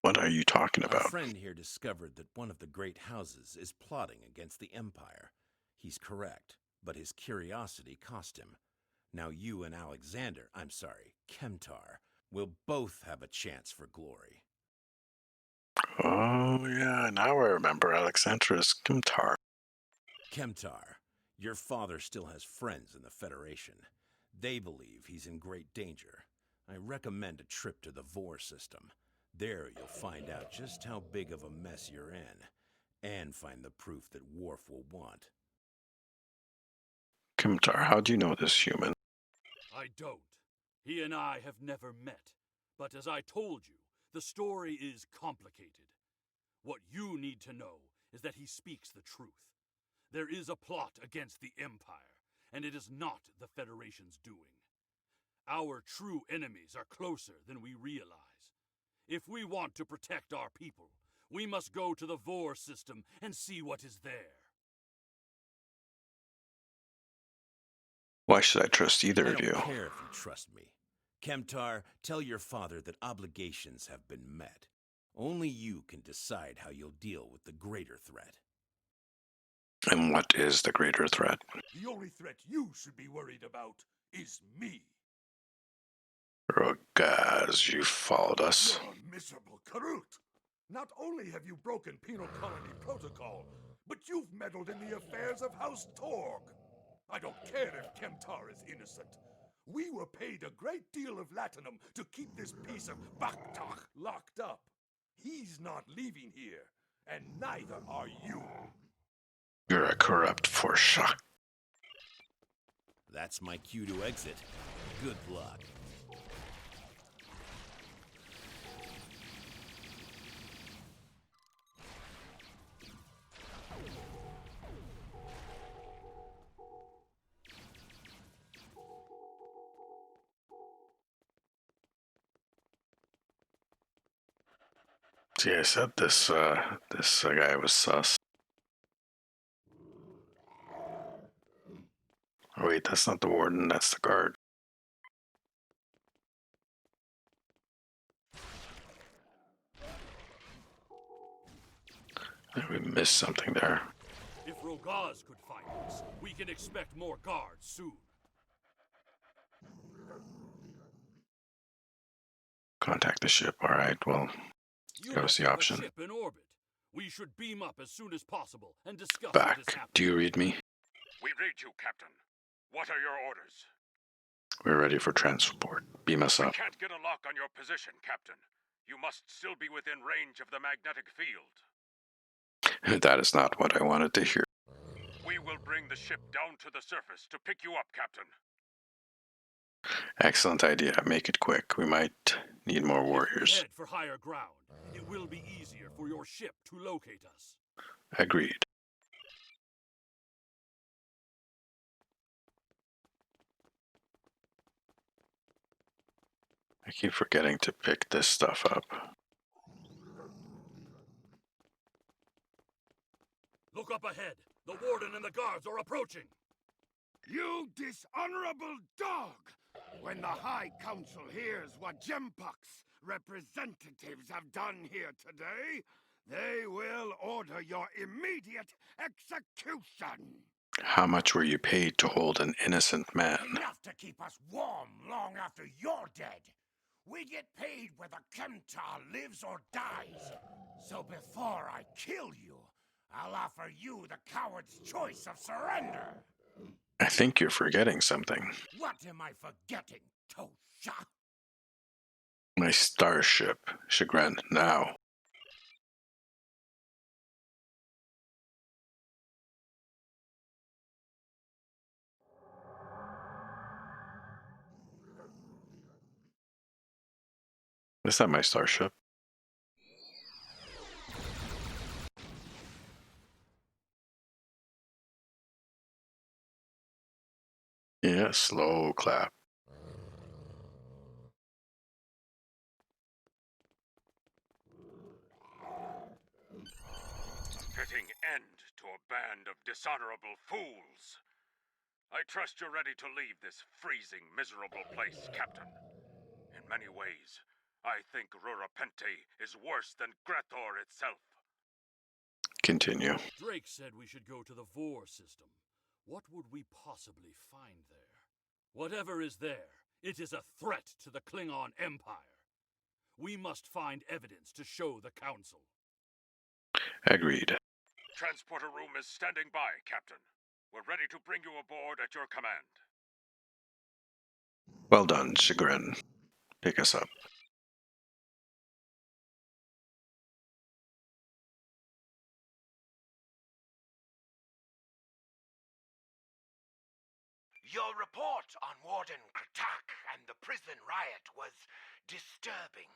What are you talking Our about? friend here discovered that one of the great houses is plotting against the Empire. He's correct, but his curiosity cost him. Now you and Kemtar, will both have a chance for glory. Oh, yeah, now I remember Alexandra's Klimtar. Kemtar, your father still has friends in the Federation. They believe he's in great danger. I recommend a trip to the Vor system. There you'll find out just how big of a mess you're in, and find the proof that Worf will want. Klimtar, how do you know this human? I don't. He and I have never met. But as I told you, the story is complicated. What you need to know is that he speaks the truth. There is a plot against the Empire, and it is not the Federation's doing. Our true enemies are closer than we realize. If we want to protect our people, we must go to the Vor system and see what is there. Why should I trust either of I you? don't care if you trust me. Kemtar, tell your father that obligations have been met. Only you can decide how you'll deal with the greater threat. And what is the greater threat? The only threat you should be worried about is me. Rogaz, you followed us. You're a miserable Karut. Not only have you broken penal colony protocol, but you've meddled in the affairs of House Torg. I don't care if Kemtar is innocent. We were paid a great deal of latinum to keep this piece of Baktak locked up. He's not leaving here, and neither are you. You're a corrupt Forshak. That's my cue to exit. Good luck. See, I said this guy was sus. Oh wait, that's not the warden, that's the guard. I think we missed something there. If Rogaz could find us, we can expect more guards soon. Contact the ship, alright, well, You that was the have a option. ship in orbit. We should beam up as soon as possible and discuss what Back. has happened. Do you read me? We read you, Captain. What are your orders? We're ready for transport. Beam us We up. can't get a lock on your position, Captain. You must still be within range of the magnetic field. That is not what I wanted to hear. We will bring the ship down to the surface to pick you up, Captain. Excellent idea. Make it quick. We might need more If we warriors. head for higher ground, it will be easier for your ship to locate us. Agreed. I keep forgetting to pick this stuff up. Look up ahead. The warden and the guards are approaching. You dishonorable dog! When the High Council hears what Gempok's representatives have done here today, they will order your immediate execution! How much were you paid to hold an innocent man? Enough to keep us warm long after you're dead. We get paid whether Kemtar lives or dies. So before I kill you, I'll offer you the coward's choice of surrender. I think you're forgetting something. What am I forgetting, Tosha? My starship, Chagrin, now. Is that my starship? Yeah, slow clap. Fitting end to a band of dishonorable fools. I trust you're ready to leave this freezing, miserable place, Captain. In many ways, I think Rurapente is worse than Grathor itself. Continue. Drake said we should go to the Vor system. What would we possibly find there? Whatever is there, it is a threat to the Klingon Empire. We must find evidence to show the Council. Agreed. Transporter room is standing by, Captain. We're ready to bring you aboard at your command. Well done, Chagrin. Pick us up. Your report on Warden Kratak and the prison riot was disturbing.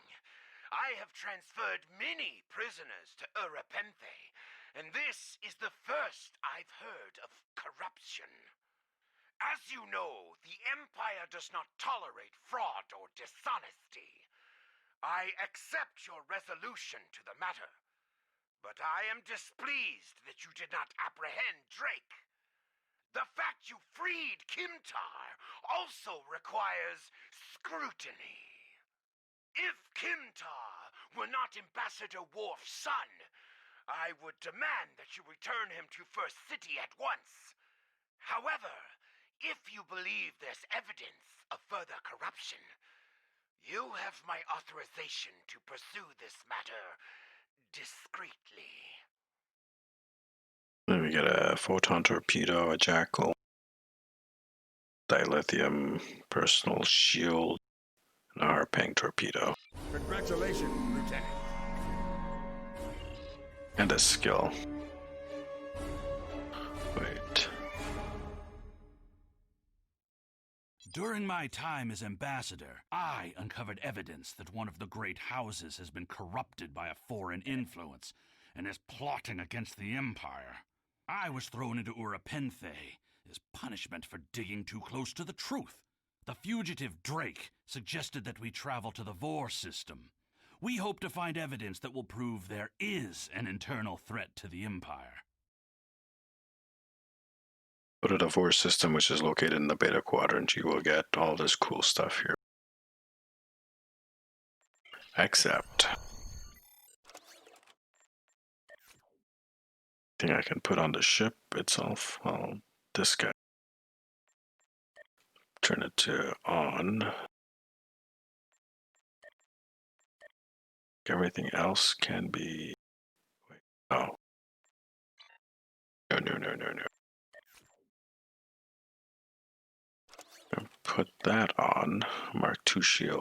I have transferred many prisoners to Urapenthe, and this is the first I've heard of corruption. As you know, the Empire does not tolerate fraud or dishonesty. I accept your resolution to the matter, but I am displeased that you did not apprehend Drake. The fact you freed Kimtar also requires scrutiny. If Kimtar were not Ambassador Worf's son, I would demand that you return him to First City at once. However, if you believe there's evidence of further corruption, you have my authorization to pursue this matter discreetly. Then we get a photon torpedo, a jackal, dilithium, personal shield, and a harpang torpedo. Congratulations, Lieutenant. And a skill. Wait. During my time as ambassador, I uncovered evidence that one of the great houses has been corrupted by a foreign influence and is plotting against the Empire. I was thrown into Urapenthe as punishment for digging too close to the truth. The fugitive Drake suggested that we travel to the Vor system. We hope to find evidence that will prove there is an internal threat to the Empire. Go to the Vor system, which is located in the Beta Quadrant. You will get all this cool stuff here. Accept. Thing I can put on the ship itself. Well, this guy. Turn it to on. Everything else can be. Wait. Oh. No. Put that on. Mark II shield.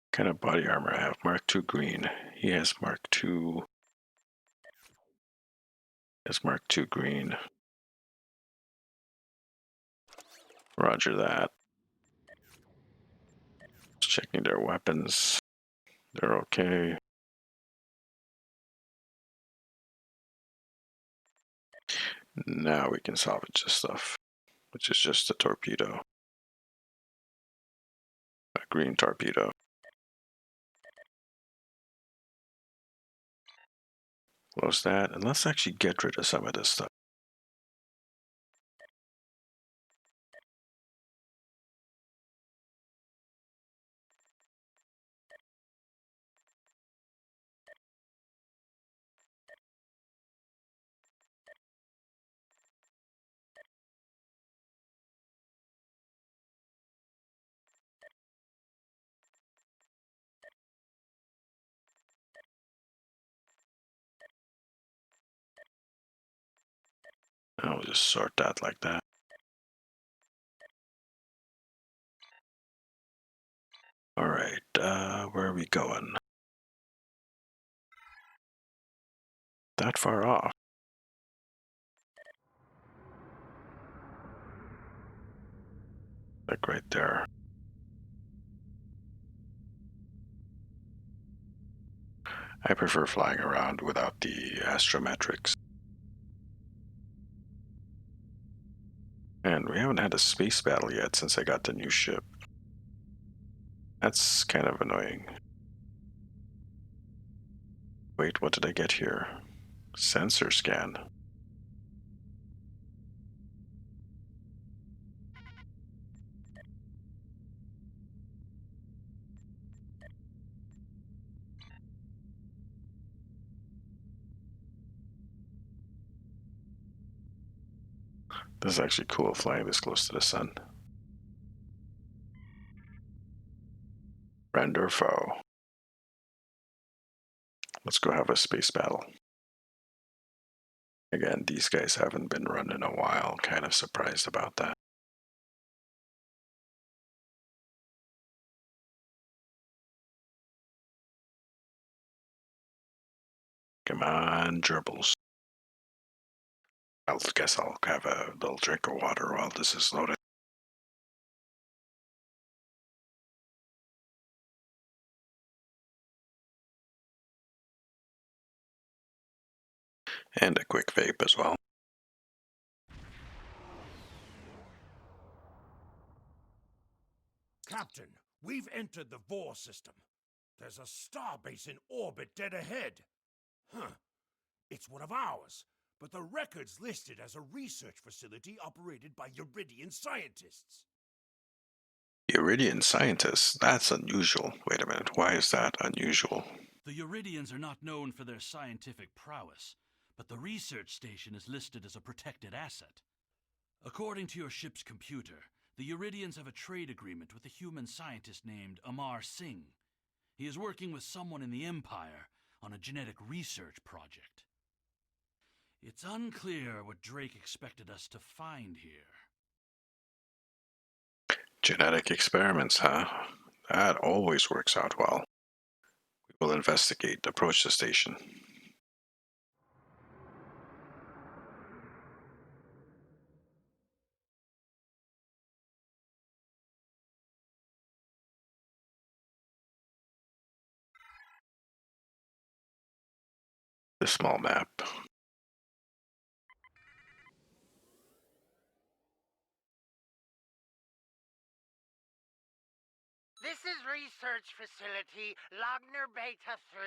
What kind of body armor I have? Mark II green. He has Mark II. Has Mark II green. Roger that. Just checking their weapons. They're okay. Now we can salvage this stuff, which is just a torpedo. A green torpedo. Close that, and let's actually get rid of some of this stuff. And we'll just sort that like that. Alright, where are we going? That far off. Like right there. I prefer flying around without the astrometrics. And we haven't had a space battle yet since I got the new ship. That's kind of annoying. Wait, what did I get here? Sensor scan. This is actually cool, flying this close to the sun. Friend or foe? Let's go have a space battle. Again, these guys haven't been run in a while. Kind of surprised about that. Come on, gerbils. I guess I'll have a little drink of water while this is loaded. And a quick vape as well. Captain, we've entered the Vor system. There's a starbase in orbit dead ahead. Huh. It's one of ours, but the record's listed as a research facility operated by Uridian scientists. Iridian scientists? That's unusual. Wait a minute, why is that unusual? The Uridians are not known for their scientific prowess, but the research station is listed as a protected asset. According to your ship's computer, the Uridians have a trade agreement with a human scientist named Amar Singh. He is working with someone in the Empire on a genetic research project. It's unclear what Drake expected us to find here. Genetic experiments, huh? That always works out well. We will investigate. Approach the station. The small map. This is Research Facility Logner Beta 3.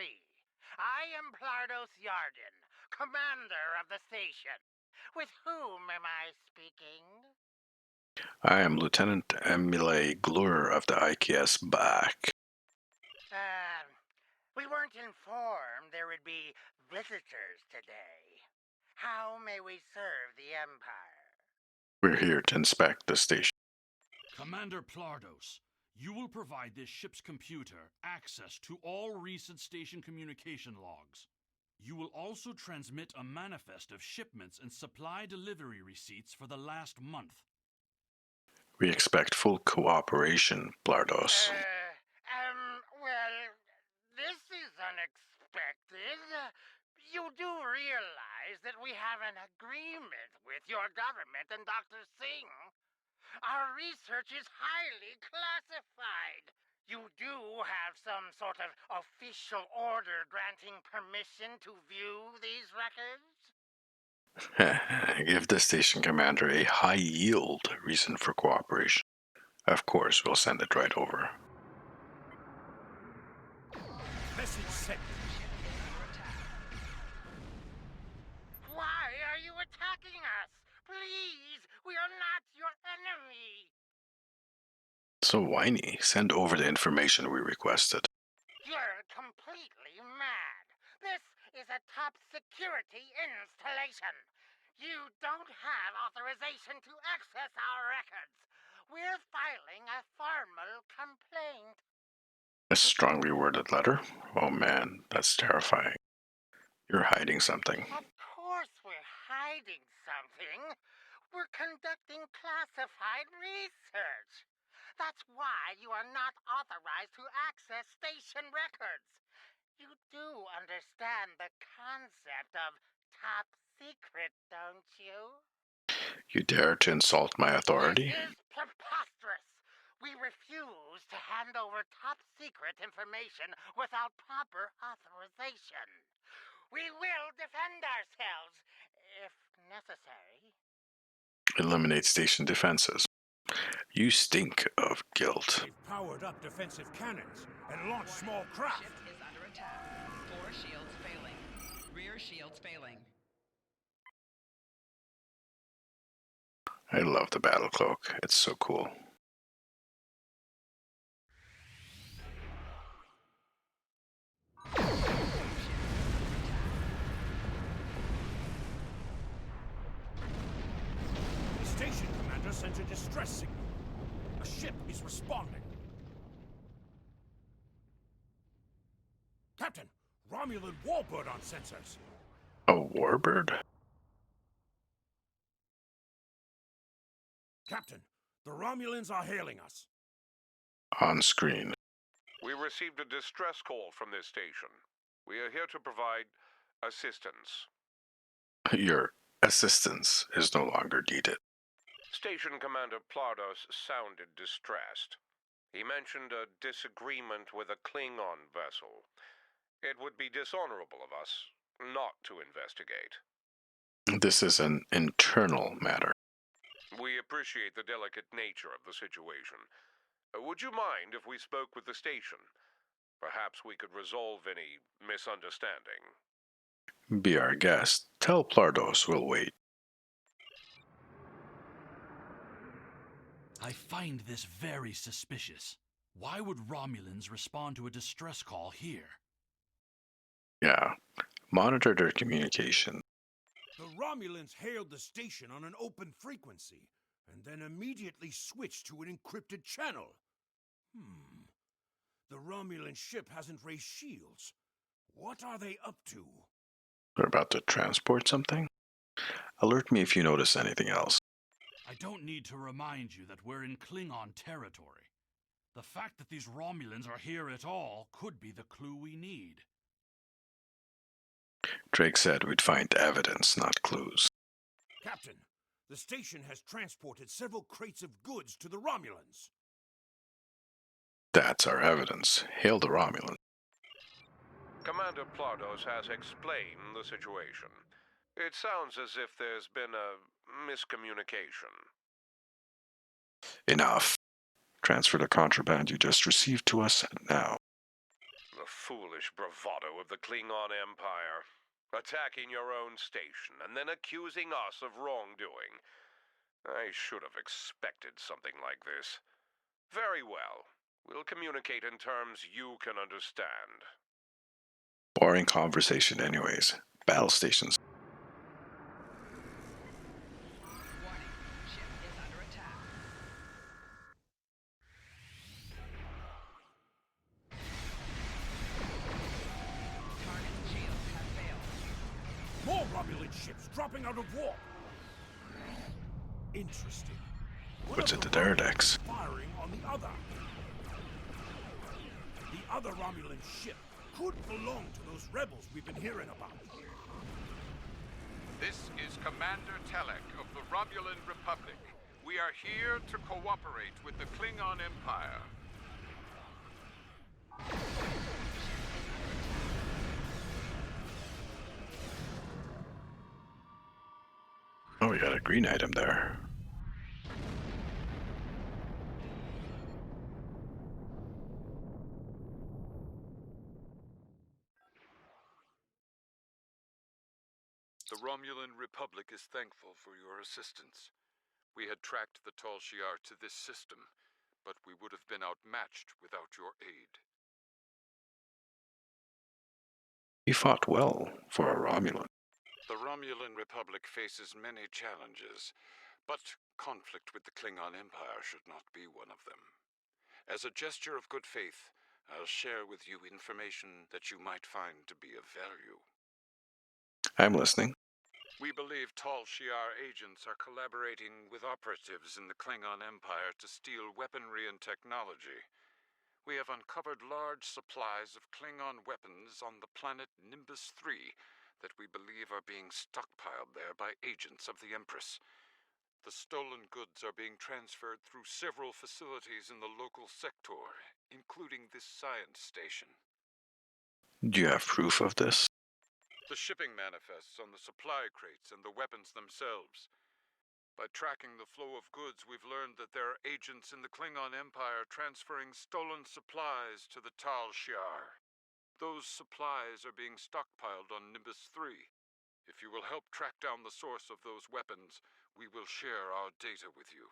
I am Plardos Yarden, commander of the station. With whom am I speaking? I am Lieutenant Emile Glur of the IKS Back. We weren't informed there would be visitors today. How may we serve the Empire? We're here to inspect the station. Commander Plardos, you will provide this ship's computer access to all recent station communication logs. You will also transmit a manifest of shipments and supply delivery receipts for the last month. We expect full cooperation, Plardos. Well, this is unexpected. You do realize that we have an agreement with your government and Dr. Singh. Our research is highly classified. You do have some sort of official order granting permission to view these records? Give the station commander a high yield reason for cooperation. Of course, we'll send it right over. Message sent. Why are you attacking us? Please, we are not your enemy. So whiny. Send over the information we requested. You're completely mad. This is a top security installation. You don't have authorization to access our records. We're filing a formal complaint. A strongly worded letter? Oh man, that's terrifying. You're hiding something. Of course we're hiding something. We're conducting classified research. That's why you are not authorized to access station records. You do understand the concept of top secret, don't you? You dare to insult my authority? This is preposterous. We refuse to hand over top secret information without proper authorization. We will defend ourselves, if necessary. Eliminate station defenses. You stink of guilt. They've powered up defensive cannons and launched small craft. Ship is under attack. 4 shields failing. Rear shields failing. I love the battle cloak. It's so cool. The station commander sent a distress signal. A ship is responding. Captain, Romulan warbird on sensors. A warbird? Captain, the Romulans are hailing us. On screen. We received a distress call from this station. We are here to provide assistance. Your assistance is no longer needed. Station Commander Plardos sounded distressed. He mentioned a disagreement with a Klingon vessel. It would be dishonorable of us not to investigate. This is an internal matter. We appreciate the delicate nature of the situation. Would you mind if we spoke with the station? Perhaps we could resolve any misunderstanding. Be our guest. Tell Plardos we'll wait. I find this very suspicious. Why would Romulans respond to a distress call here? Yeah. Monitor their communication. The Romulans hailed the station on an open frequency, and then immediately switched to an encrypted channel. The Romulan ship hasn't raised shields. What are they up to? They're about to transport something? Alert me if you notice anything else. I don't need to remind you that we're in Klingon territory. The fact that these Romulans are here at all could be the clue we need. Drake said we'd find evidence, not clues. Captain, the station has transported several crates of goods to the Romulans. That's our evidence. Hail the Romulan. Commander Plardos has explained the situation. It sounds as if there's been a miscommunication. Enough. Transfer the contraband you just received to us now. The foolish bravado of the Klingon Empire. Attacking your own station and then accusing us of wrongdoing. I should have expected something like this. Very well. We'll communicate in terms you can understand. Boring conversation anyways. Battle stations. Warning. Ship is under attack. Target's shields have failed. More Romulan ships dropping out of warp. Interesting. What's at the Derridex? Firing on the other. The other Romulan ship could belong to those rebels we've been hearing about. This is Commander Telek of the Romulan Republic. We are here to cooperate with the Klingon Empire. we got a green item there. The Romulan Republic is thankful for your assistance. We had tracked the Tal Shiar to this system, but we would have been outmatched without your aid. You fought well for a Romulan. The Romulan Republic faces many challenges, but conflict with the Klingon Empire should not be one of them. As a gesture of good faith, I'll share with you information that you might find to be of value. I'm listening. We believe Tal Shiar agents are collaborating with operatives in the Klingon Empire to steal weaponry and technology. We have uncovered large supplies of Klingon weapons on the planet Nimbus 3 that we believe are being stockpiled there by agents of the Empress. The stolen goods are being transferred through several facilities in the local sector, including this science station. Do you have proof of this? The shipping manifests on the supply crates and the weapons themselves. By tracking the flow of goods, we've learned that there are agents in the Klingon Empire transferring stolen supplies to the Tal Shiar. Those supplies are being stockpiled on Nimbus 3. If you will help track down the source of those weapons, we will share our data with you.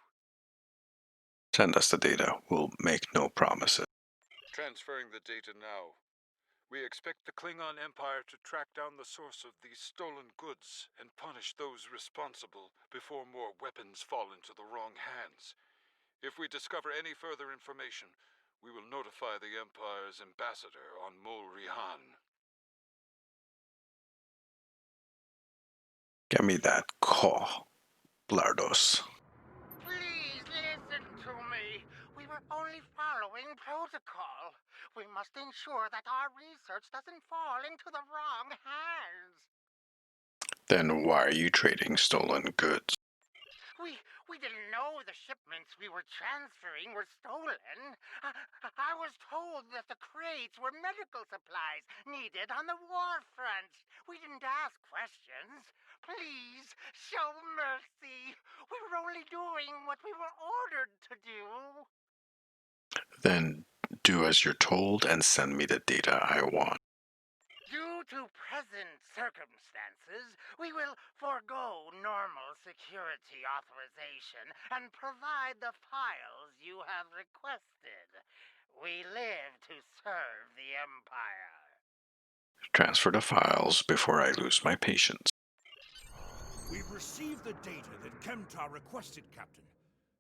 Send us the data. We'll make no promises. Transferring the data now. We expect the Klingon Empire to track down the source of these stolen goods and punish those responsible before more weapons fall into the wrong hands. If we discover any further information, we will notify the Empire's ambassador on Mol Rihan. Get me that call, Blardos. Please listen to me. We were only following protocol. We must ensure that our research doesn't fall into the wrong hands. Then why are you trading stolen goods? We didn't know the shipments we were transferring were stolen. I was told that the crates were medical supplies needed on the war front. We didn't ask questions. Please, show mercy. We were only doing what we were ordered to do. Then do as you're told and send me the data I want. Due to present circumstances, we will forego normal security authorization and provide the files you have requested. We live to serve the Empire. Transfer the files before I lose my patience. We've received the data that Kemtar requested, Captain.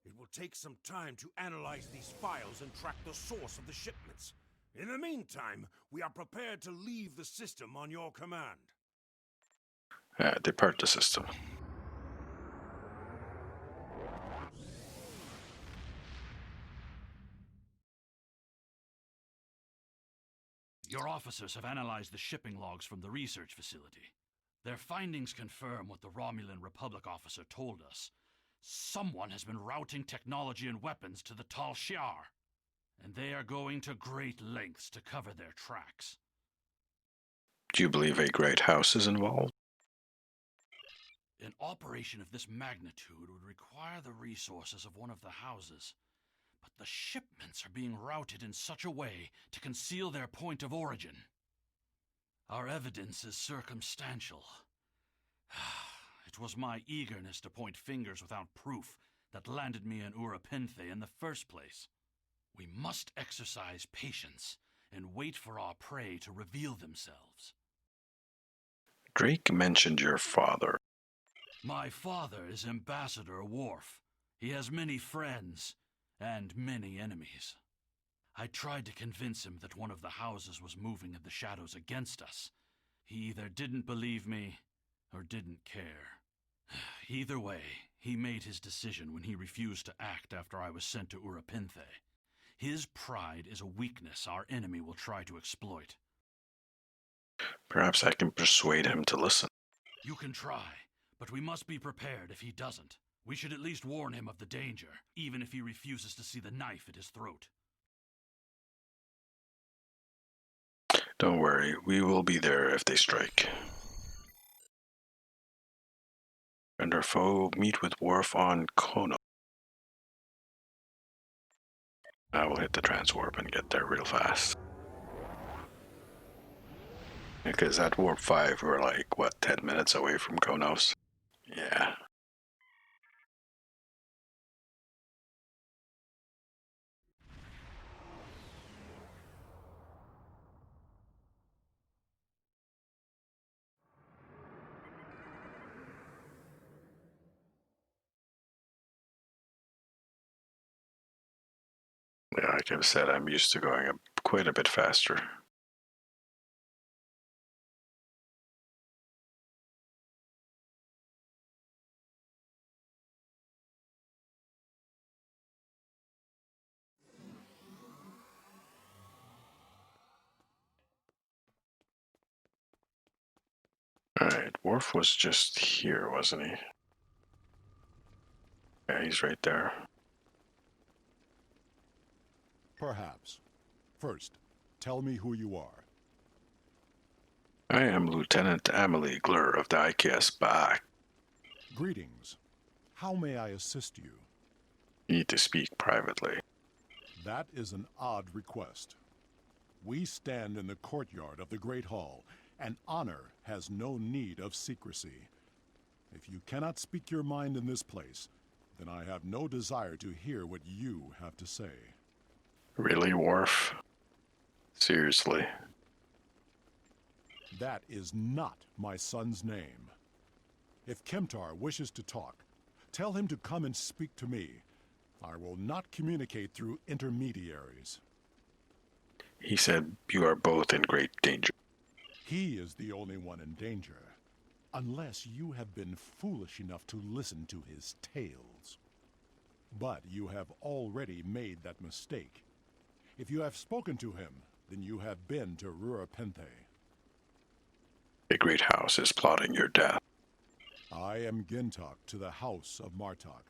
It will take some time to analyze these files and track the source of the shipments. In the meantime, we are prepared to leave the system on your command. Depart the system. Your officers have analyzed the shipping logs from the research facility. Their findings confirm what the Romulan Republic officer told us. Someone has been routing technology and weapons to the Tal Shiar, and they are going to great lengths to cover their tracks. Do you believe a great house is involved? An operation of this magnitude would require the resources of one of the houses, but the shipments are being routed in such a way to conceal their point of origin. Our evidence is circumstantial. It was my eagerness to point fingers without proof that landed me in Urapinthe in the first place. We must exercise patience and wait for our prey to reveal themselves. Drake mentioned your father. My father is Ambassador Worf. He has many friends and many enemies. I tried to convince him that one of the houses was moving in the shadows against us. He either didn't believe me or didn't care. Either way, he made his decision when he refused to act after I was sent to Urapinthe. His pride is a weakness our enemy will try to exploit. Perhaps I can persuade him to listen. You can try, but we must be prepared if he doesn't. We should at least warn him of the danger, even if he refuses to see the knife at his throat. Don't worry, we will be there if they strike. and our foe meet with Worf on Kono. I will hit the transwarp and get there real fast. Because at Warp 5, we're like, what, 10 minutes away from Konos? Yeah. Yeah, like I've said, I'm used to going quite a bit faster. Alright, Worf was just here, wasn't he? Yeah, he's right there. Perhaps. First, tell me who you are. I am Lieutenant Amelie Glur of the IKS Bach. Greetings. How may I assist you? Need to speak privately. That is an odd request. We stand in the courtyard of the Great Hall, and honor has no need of secrecy. If you cannot speak your mind in this place, then I have no desire to hear what you have to say. Really, Worf? Seriously? That is not my son's name. If Kemtar wishes to talk, tell him to come and speak to me. I will not communicate through intermediaries. He said you are both in great danger. He is the only one in danger, unless you have been foolish enough to listen to his tales. But you have already made that mistake. If you have spoken to him, then you have been to Rurapente. The Great House is plotting your death. I am Gintok to the House of Martok.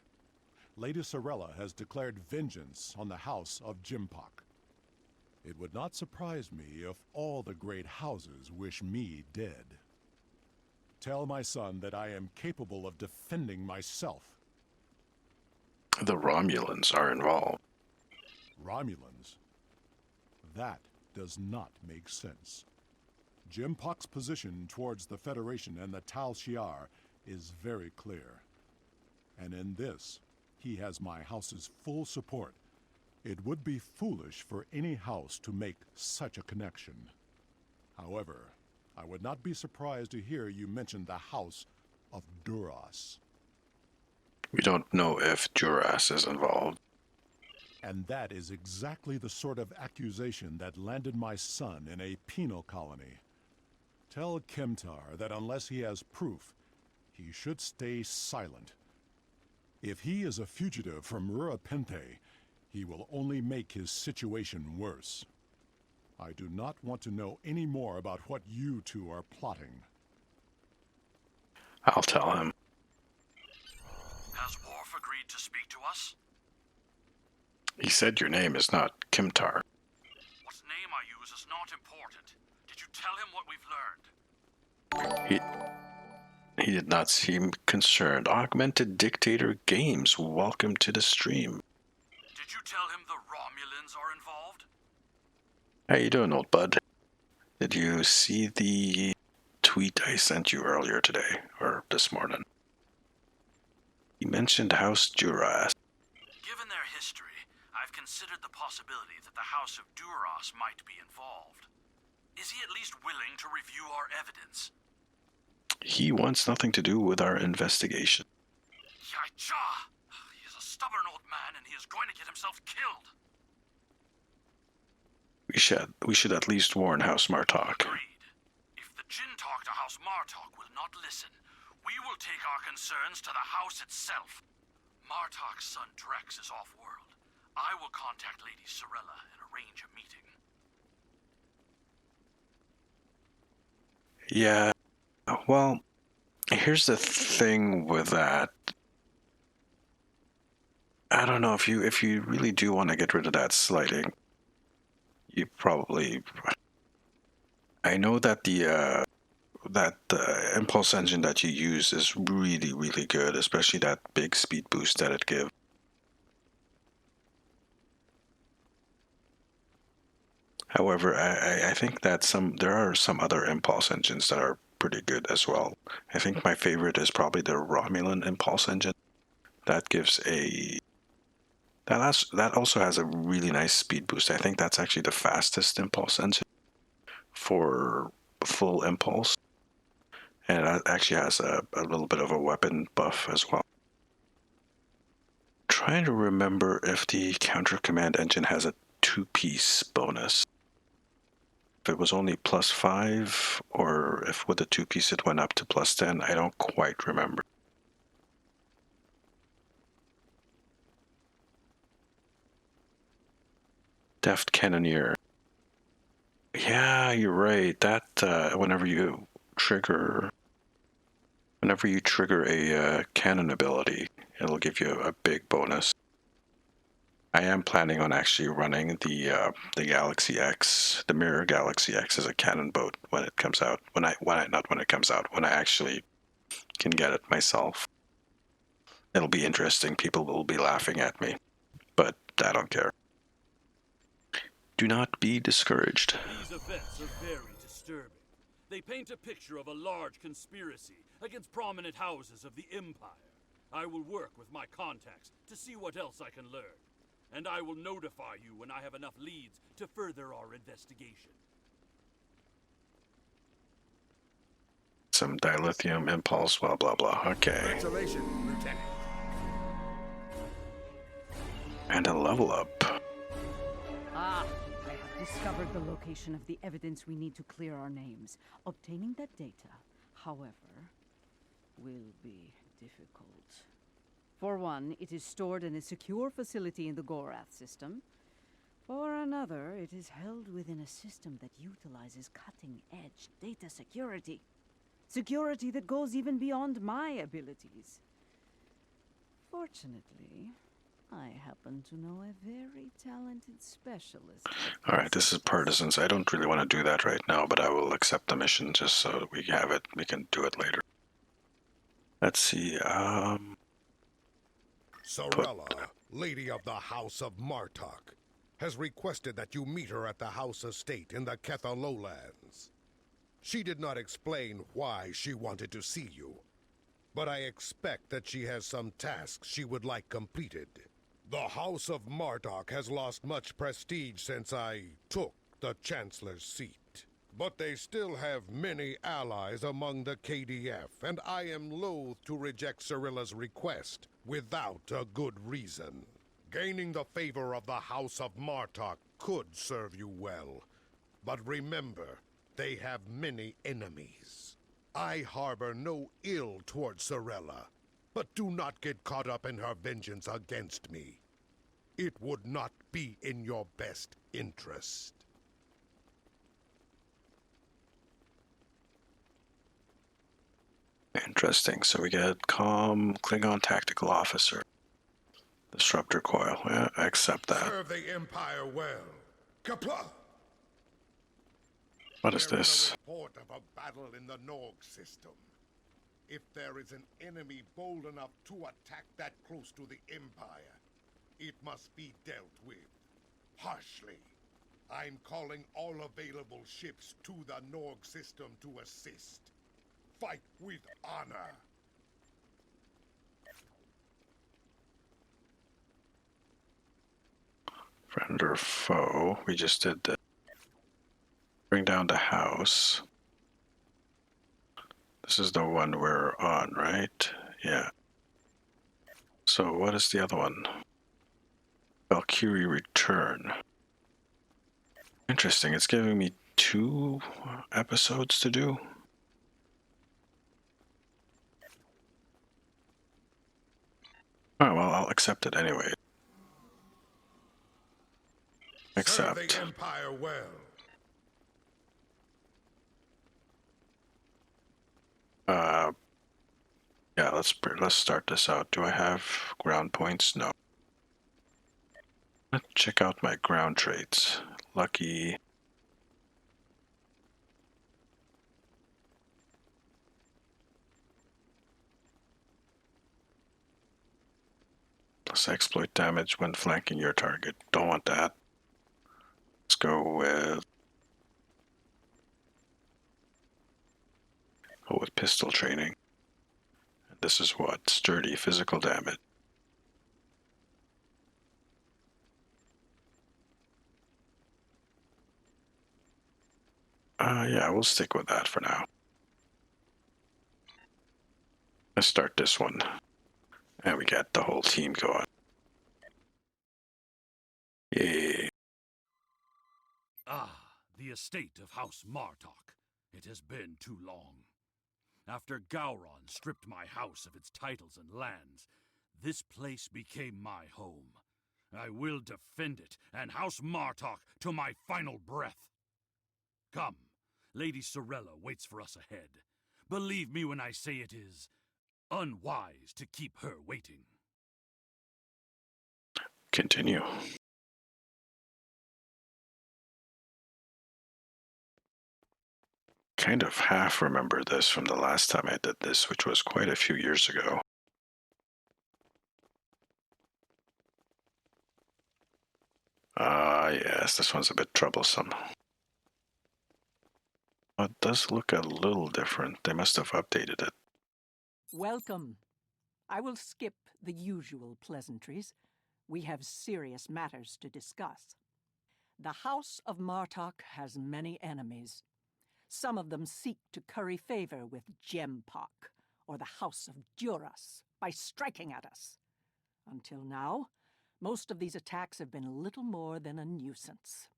Lady Sorella has declared vengeance on the House of Jimpak. It would not surprise me if all the great houses wish me dead. Tell my son that I am capable of defending myself. The Romulans are involved. Romulans? That does not make sense. Jimpak's position towards the Federation and the Tal Shiar is very clear. And in this, he has my house's full support. It would be foolish for any house to make such a connection. However, I would not be surprised to hear you mention the House of Duras. We don't know if Duras is involved. And that is exactly the sort of accusation that landed my son in a penal colony. Tell Kemtar that unless he has proof, he should stay silent. If he is a fugitive from Rurapente, he will only make his situation worse. I do not want to know any more about what you two are plotting. I'll tell him. Has Worf agreed to speak to us? He said your name is not Kimtar. What name I use is not important. Did you tell him what we've learned? He did not seem concerned. Augmented Dictator Games, welcome to the stream. Did you tell him the Romulans are involved? How you doing, old bud? Did you see the tweet I sent you earlier today, or this morning? He mentioned House Duras. Given their history, I've considered the possibility that the House of Duras might be involved. Is he at least willing to review our evidence? He wants nothing to do with our investigation. Yai-cha! He is a stubborn old man and he is going to get himself killed. We should at least warn House Martok. Agreed. If the Jinn talk to House Martok will not listen, we will take our concerns to the house itself. Martok's son Drex is off-world. I will contact Lady Sorella and arrange a meeting. Yeah, well, here's the thing with that. I don't know if you really do want to get rid of that slighting. You probably. I know that the that impulse engine that you use is really, really good, especially that big speed boost that it gives. However, I think that there are some other impulse engines that are pretty good as well. I think my favorite is probably the Romulan impulse engine. That gives a that also has a really nice speed boost. I think that's actually the fastest impulse engine for full impulse, and it actually has a little bit of a weapon buff as well. Trying to remember if the counter command engine has a two-piece bonus. If it was only +5, or if with the two-piece it went up to +10, I don't quite remember. Deft Cannoneer. Yeah, you're right. That whenever you trigger a cannon ability, it'll give you a big bonus. I am planning on actually running the Galaxy X, the Mirror Galaxy X, as a cannon boat when it comes out. When I actually can get it myself. It'll be interesting. People will be laughing at me, but I don't care. Do not be discouraged. These events are very disturbing. They paint a picture of a large conspiracy against prominent houses of the Empire. I will work with my contacts to see what else I can learn, and I will notify you when I have enough leads to further our investigation. Some dilithium impulse, blah blah blah. Okay. Congratulations, Lieutenant. And a level up. Ah, I have discovered the location of the evidence we need to clear our names. Obtaining that data, however, will be difficult. For one, it is stored in a secure facility in the Gorath system. For another, it is held within a system that utilizes cutting-edge data security. Security that goes even beyond my abilities. Fortunately, I happen to know a very talented specialist. Alright, this is Partisans. I don't really want to do that right now, but I will accept the mission just so that we have it. We can do it later. Let's see, Sorella, Lady of the House of Martok, has requested that you meet her at the House Estate in the Ketha Lowlands. She did not explain why she wanted to see you, but I expect that she has some tasks she would like completed. The House of Martok has lost much prestige since I took the Chancellor's seat. But they still have many allies among the KDF, and I am loath to reject Cirilla's request without a good reason. Gaining the favor of the House of Martok could serve you well. But remember, they have many enemies. I harbor no ill towards Cirilla, but do not get caught up in her vengeance against me. It would not be in your best interest. interesting. So we get Calm, Klingon Tactical Officer. Disruptor Coil. Yeah, I accept that. Serve the Empire well. Kapla! What is this? There is a report of a battle in the Norg system. If there is an enemy bold enough to attack that close to the Empire, it must be dealt with harshly. I'm calling all available ships to the Norg system to assist. Fight with honor. Friend or foe? We just did that. Bring down the house. This is the one we're on, right? Yeah. So what is the other one? Valkyrie Return. Interesting. It's giving me 2 episodes to do. Oh, well, I'll accept it anyway. Accept. Serve the Empire well. Yeah, let's start this out. Do I have ground points? No. Let's check out my ground traits. Lucky. else. Exploit damage when flanking your target. Don't want that. Let's go with pistol training. This is what? Sturdy physical damage. Yeah, we'll stick with that for now. Let's start this one. And we got the whole team going. Yeah. Ah, the estate of House Martok. It has been too long. After Gowron stripped my house of its titles and lands, this place became my home. I will defend it and House Martok to my final breath. Come, Lady Sorella waits for us ahead. Believe me when I say it is unwise to keep her waiting. Continue. Kind of half remember this from the last time I did this, which was quite a few years ago. Yes, this one's a bit troublesome. It does look a little different. They must have updated it. Welcome. I will skip the usual pleasantries. We have serious matters to discuss. The House of Martok has many enemies. Some of them seek to curry favor with Gempok, or the House of Duras, by striking at us. Until now, most of these attacks have been little more than a nuisance.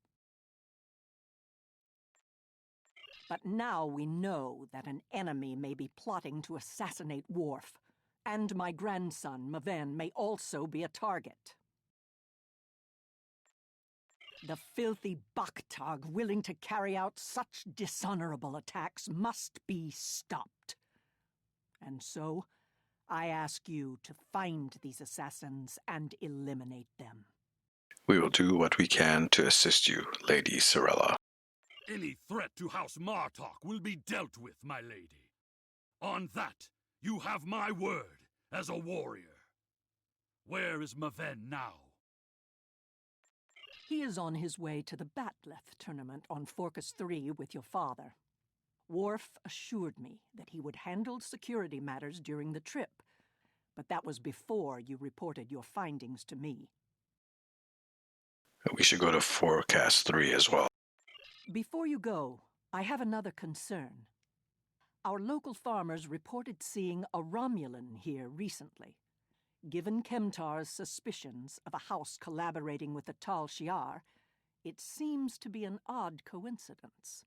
But now we know that an enemy may be plotting to assassinate Worf, and my grandson, Maven, may also be a target. The filthy Baktag willing to carry out such dishonorable attacks must be stopped. And so, I ask you to find these assassins and eliminate them. We will do what we can to assist you, Lady Sorella. Any threat to House Martok will be dealt with, my lady. On that, you have my word as a warrior. Where is Maven now? He is on his way to the Batleth tournament on Forcus 3 with your father. Worf assured me that he would handle security matters during the trip, but that was before you reported your findings to me. We should go to Forecast 3 as well. Before you go, I have another concern. Our local farmers reported seeing a Romulan here recently. Given Kemtar's suspicions of a house collaborating with the Tal Shiar, it seems to be an odd coincidence.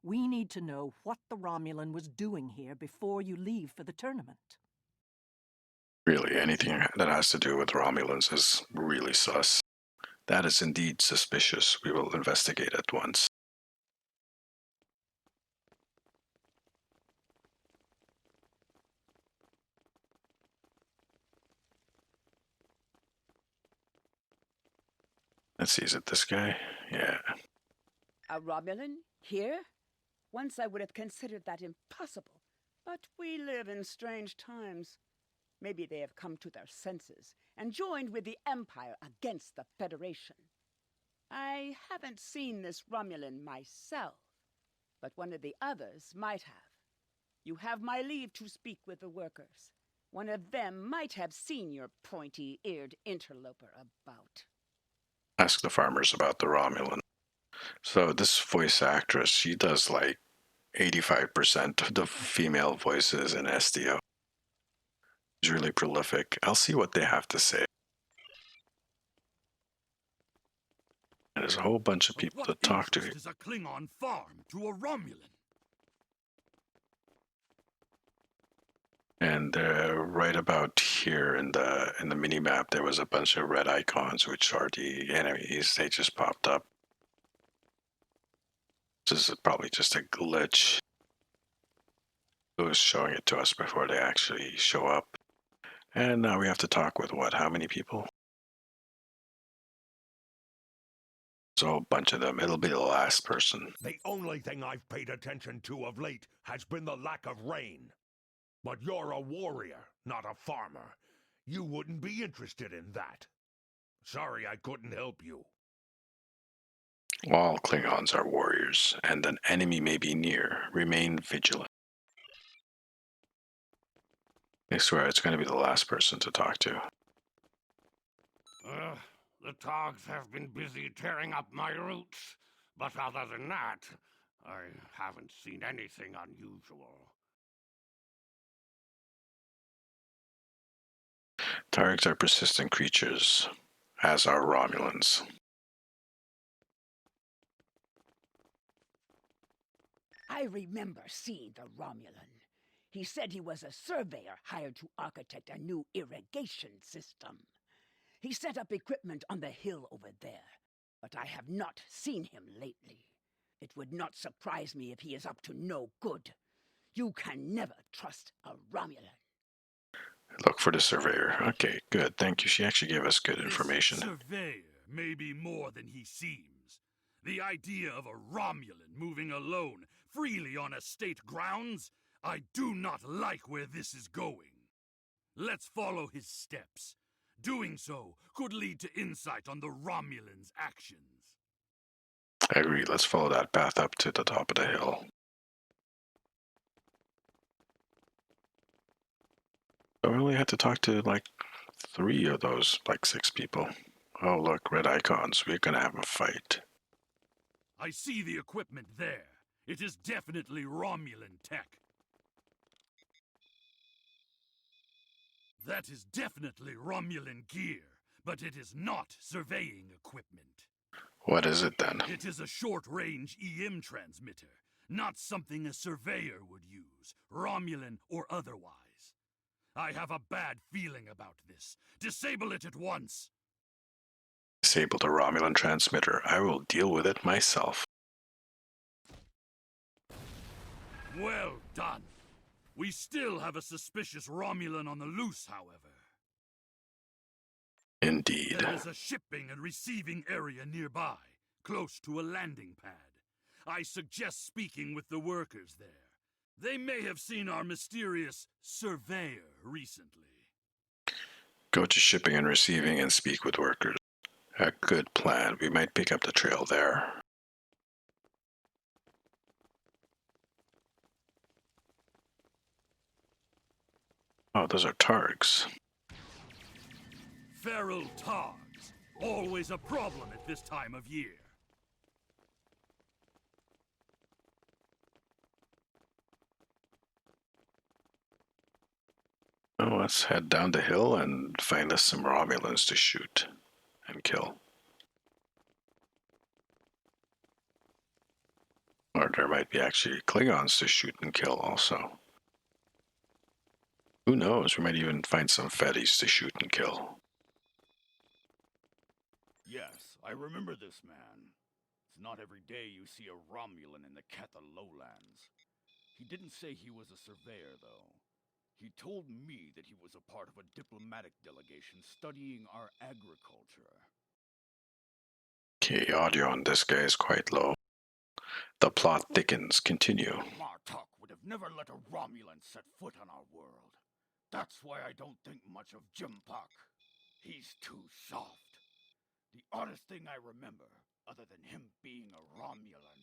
We need to know what the Romulan was doing here before you leave for the tournament. Really, anything that has to do with Romulans is really sus. That is indeed suspicious. We will investigate at once. Let's see, is it this guy? Yeah. A Romulan? Here? Once I would have considered that impossible. But we live in strange times. Maybe they have come to their senses and joined with the Empire against the Federation. I haven't seen this Romulan myself, but one of the others might have. You have my leave to speak with the workers. One of them might have seen your pointy-eared interloper about. Ask the farmers about the Romulan. So this voice actress, she does like 85% of the female voices in SDO. She's really prolific. I'll see what they have to say. And there's a whole bunch of people to talk to. What is a Klingon farm to a Romulan? And right about here in the mini map, there was a bunch of red icons, which are the enemies. They just popped up. This is probably just a glitch. It was showing it to us before they actually show up. And now we have to talk with what? How many people? There's a whole bunch of them. It'll be the last person. The only thing I've paid attention to of late has been the lack of rain. But you're a warrior, not a farmer. You wouldn't be interested in that. Sorry I couldn't help you. All Klingons are warriors, and an enemy may be near. Remain vigilant. I swear it's going to be the last person to talk to. The Togs have been busy tearing up my roots, but other than that, I haven't seen anything unusual. Targs are persistent creatures, as are Romulans. I remember seeing the Romulan. He said he was a surveyor hired to architect a new irrigation system. He set up equipment on the hill over there, but I have not seen him lately. It would not surprise me if he is up to no good. You can never trust a Romulan. Look for the surveyor. Okay, good. Thank you. She actually gave us good information. This surveyor may be more than he seems. The idea of a Romulan moving alone, freely on estate grounds? I do not like where this is going. Let's follow his steps. Doing so could lead to insight on the Romulans' actions. I agree. Let's follow that path up to the top of the hill. So we only had to talk to like 3 of those, like 6 people. Oh, look, red icons. We're gonna have a fight. I see the equipment there. It is definitely Romulan tech. That is definitely Romulan gear, but it is not surveying equipment. What is it then? It is a short-range EM transmitter, not something a surveyor would use, Romulan or otherwise. I have a bad feeling about this. Disable it at once. Disable the Romulan transmitter. I will deal with it myself. Well done. We still have a suspicious Romulan on the loose, however. Indeed. There is a shipping and receiving area nearby, close to a landing pad. I suggest speaking with the workers there. They may have seen our mysterious surveyor recently. Go to shipping and receiving and speak with workers. A good plan. We might pick up the trail there. Oh, those are Targs. Feral Targs. Always a problem at this time of year. Oh, let's head down the hill and find us some Romulans to shoot and kill. Or there might be actually Klingons to shoot and kill also. Who knows? We might even find some Fetties to shoot and kill. Yes, I remember this man. It's not every day you see a Romulan in the Ketha lowlands. He didn't say he was a surveyor, though. He told me that he was a part of a diplomatic delegation studying our agriculture. Okay, audio on this guy is quite low. The plot thickens. Continue. Martok would have never let a Romulan set foot on our world. That's why I don't think much of Jimpak. He's too soft. The oddest thing I remember, other than him being a Romulan,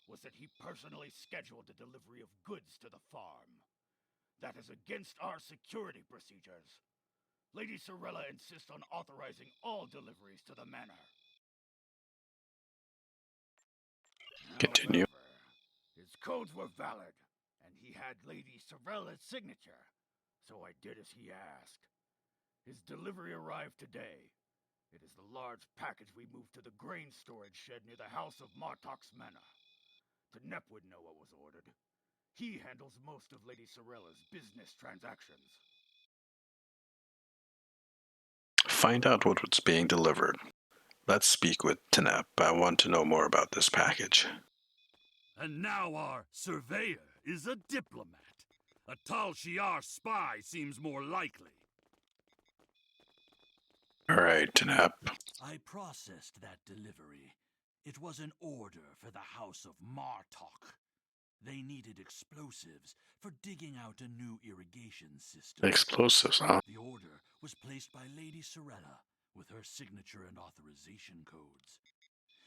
was that he personally scheduled the delivery of goods to the farm. That is against our security procedures. Lady Sorella insists on authorizing all deliveries to the manor. Continue. However, his codes were valid, and he had Lady Sorella's signature, so I did as he asked. His delivery arrived today. It is the large package we moved to the grain storage shed near the house of Martok's manor. Tenep would know what was ordered. He handles most of Lady Sorella's business transactions. Find out what's being delivered. Let's speak with Tenep. I want to know more about this package. And now our surveyor is a diplomat. A Tal Shiar spy seems more likely. All right, Tenep. I processed that delivery. It was an order for the House of Martok. They needed explosives for digging out a new irrigation system. Explosives, huh? The order was placed by Lady Sorella with her signature and authorization codes.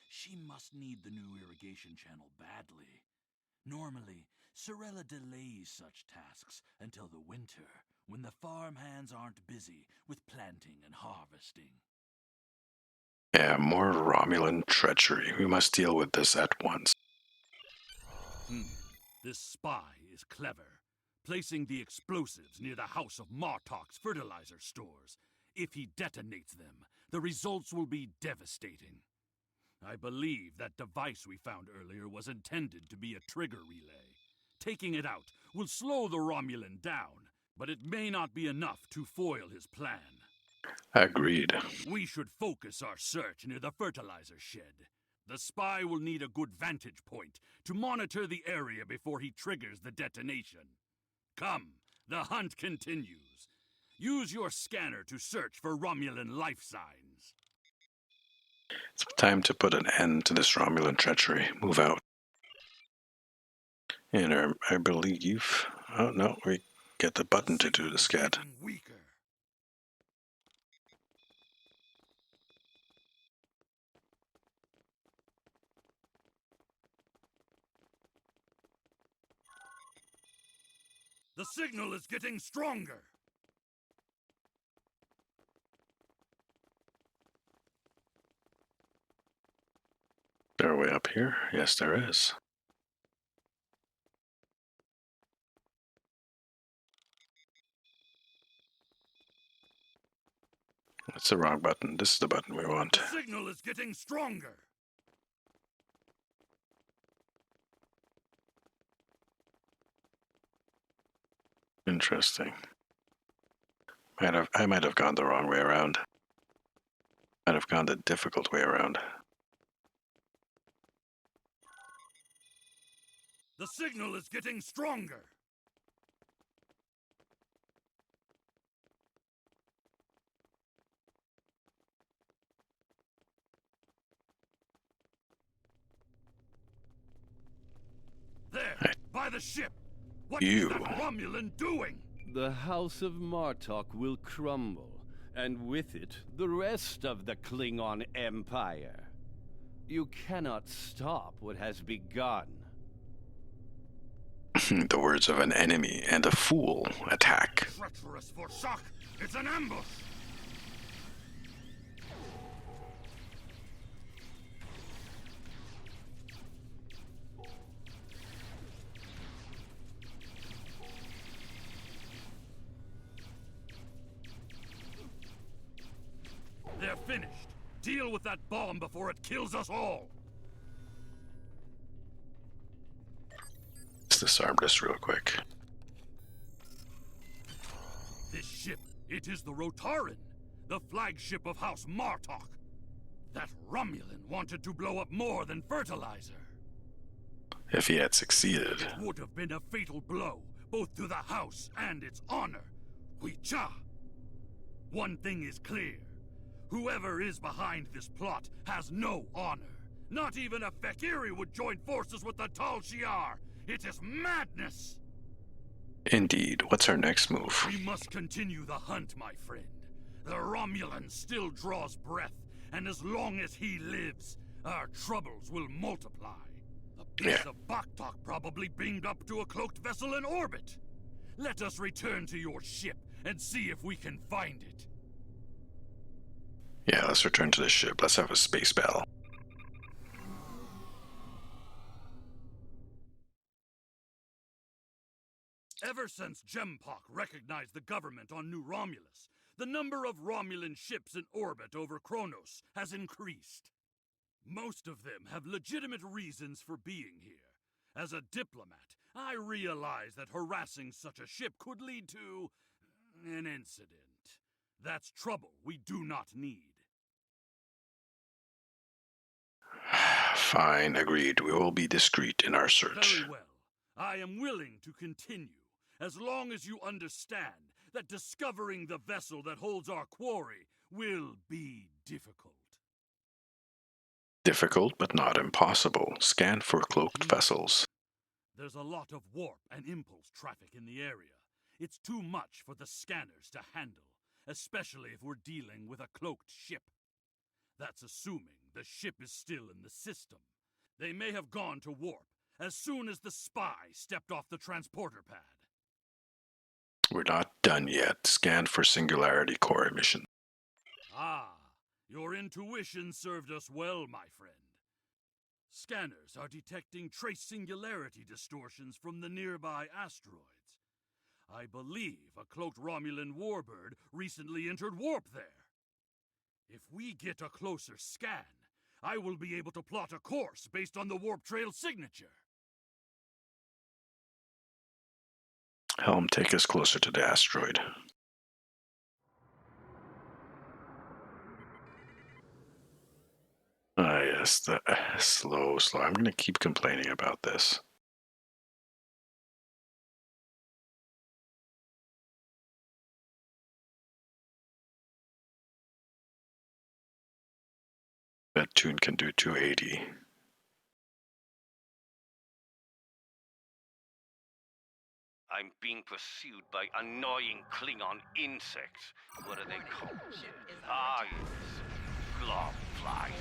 She must need the new irrigation channel badly. Normally, Sorella delays such tasks until the winter, when the farm hands aren't busy with planting and harvesting. Yeah, more Romulan treachery. We must deal with this at once. This spy is clever, placing the explosives near the House of Martok's fertilizer stores. If he detonates them, the results will be devastating. I believe that device we found earlier was intended to be a trigger relay. Taking it out will slow the Romulan down, but it may not be enough to foil his plan. Agreed. We should focus our search near the fertilizer shed. The spy will need a good vantage point to monitor the area before he triggers the detonation. Come, the hunt continues. Use your scanner to search for Romulan life signs. It's time to put an end to this Romulan treachery. Move out. And I believe... Oh, no, we get the button to do the scat. The signal is getting stronger. There a way up here? Yes, there is. That's the wrong button. This is the button we want. The signal is getting stronger. Interesting. I might have gone the wrong way around. Might have gone the difficult way around. The signal is getting stronger. There, by the ship. What is that Romulan doing? The House of Martok will crumble, and with it, the rest of the Klingon Empire. You cannot stop what has begun. The words of an enemy and a fool. Attack. Treacherous for shock. It's an ambush. They're finished. Deal with that bomb before it kills us all. Let's disarm this real quick. This ship, it is the Rotaran, the flagship of House Martok. That Romulan wanted to blow up more than fertilizer. If he had succeeded. It would have been a fatal blow, both to the house and its honor. Huicha. One thing is clear. Whoever is behind this plot has no honor. Not even a Fekiri would join forces with the Tal Shiar. It is madness! Indeed. What's our next move? We must continue the hunt, my friend. The Romulan still draws breath, and as long as he lives, our troubles will multiply. The piece of Baktok probably beamed up to a cloaked vessel in orbit. Let us return to your ship and see if we can find it. Yeah, let's return to the ship. Let's have a space battle. Ever since Gempok recognized the government on New Romulus, the number of Romulan ships in orbit over Kronos has increased. Most of them have legitimate reasons for being here. As a diplomat, I realize that harassing such a ship could lead to an incident. That's trouble we do not need. Fine, agreed. We will be discreet in our search. Very well. I am willing to continue, as long as you understand that discovering the vessel that holds our quarry will be difficult. Difficult, but not impossible. Scan for cloaked vessels. There's a lot of warp and impulse traffic in the area. It's too much for the scanners to handle, especially if we're dealing with a cloaked ship. That's assuming the ship is still in the system. They may have gone to warp as soon as the spy stepped off the transporter pad. We're not done yet. Scan for singularity core emission. Ah, your intuition served us well, my friend. Scanners are detecting trace singularity distortions from the nearby asteroids. I believe a cloaked Romulan warbird recently entered warp there. If we get a closer scan, I will be able to plot a course based on the warp trail signature. Helm, take us closer to the asteroid. Ah, yes, the slow. I'm going to keep complaining about this. That tune can do 280. I'm being pursued by annoying Klingon insects. What are they called? Ah, yes. Glob flies.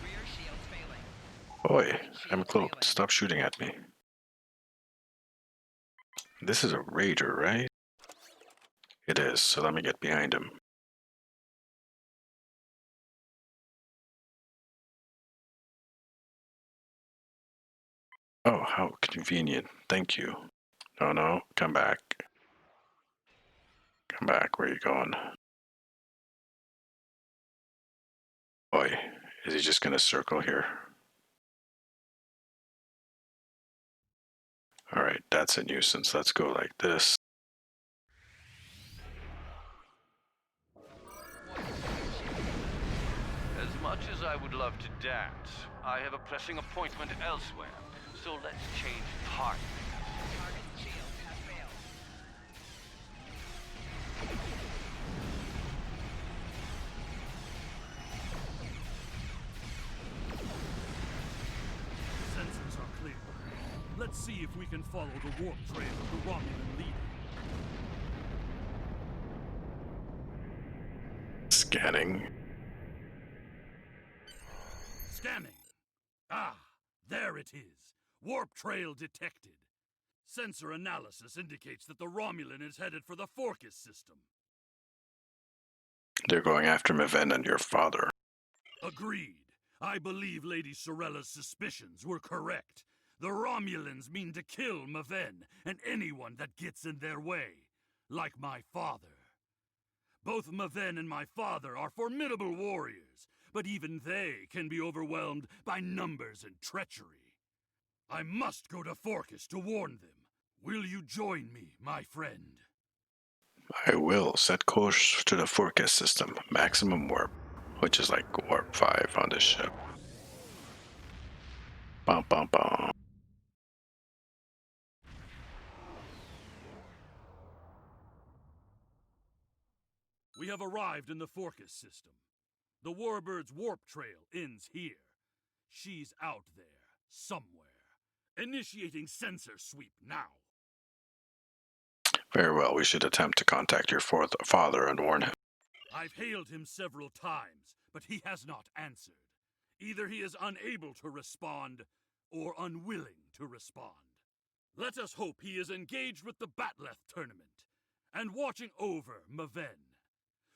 Rear shields failing. Boy, I'm cloaked. Stop shooting at me. This is a raider, right? It is, so let me get behind him. Oh, how convenient. Thank you. No, come back. Come back. Where are you going? Boy, is he just going to circle here? Alright, that's a nuisance. Let's go like this. As much as I would love to dance, I have a pressing appointment elsewhere. So let's change partners. Target's shield has failed. Sensors are clear. Let's see if we can follow the warp trail of the Romulan leader. Scanning. Scanning. Ah, there it is. Warp trail detected. Sensor analysis indicates that the Romulan is headed for the Forcus system. They're going after Maven and your father. Agreed. I believe Lady Sorella's suspicions were correct. The Romulans mean to kill Maven and anyone that gets in their way, like my father. Both Maven and my father are formidable warriors, but even they can be overwhelmed by numbers and treachery. I must go to Forcus to warn them. Will you join me, my friend? I will set course to the Forcus system, maximum warp, which is like warp 5 on this ship. Bum bum bum. We have arrived in the Forcus system. The Warbird's warp trail ends here. She's out there, somewhere. Initiating sensor sweep now. Very well, we should attempt to contact your father and warn him. I've hailed him several times, but he has not answered. Either he is unable to respond, or unwilling to respond. Let us hope he is engaged with the Batleth tournament, and watching over Maven.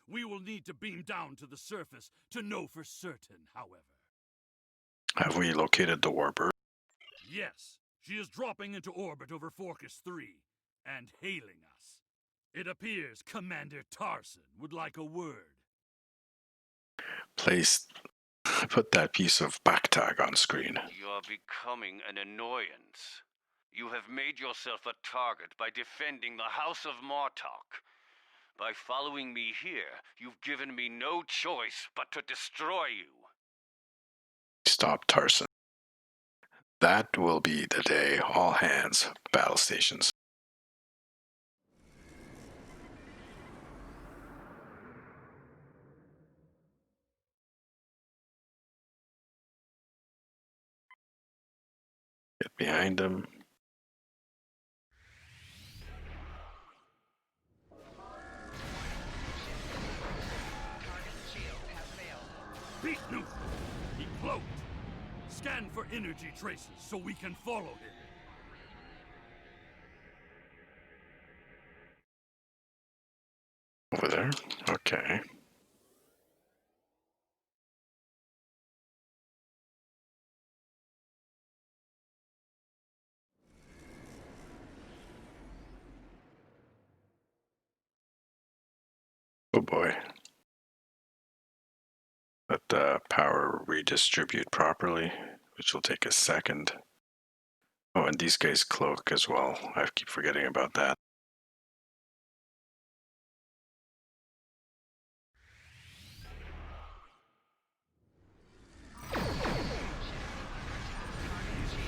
We will need to beam down to the surface to know for certain, however. Have we located the warbird? Yes, she is dropping into orbit over Forcus 3, and hailing us. It appears Commander Tarson would like a word. Please put that piece of back tag on screen. You're becoming an annoyance. You have made yourself a target by defending the House of Martok. By following me here, you've given me no choice but to destroy you. Stop, Tarson. That will be the day. All hands, battle stations. Get behind him. Beast Nooth! He cloaked! Scan for energy traces so we can follow him. Over there? Okay. Oh boy. Let the power redistribute properly, which will take a second. Oh, and these guys cloak as well. I keep forgetting about that.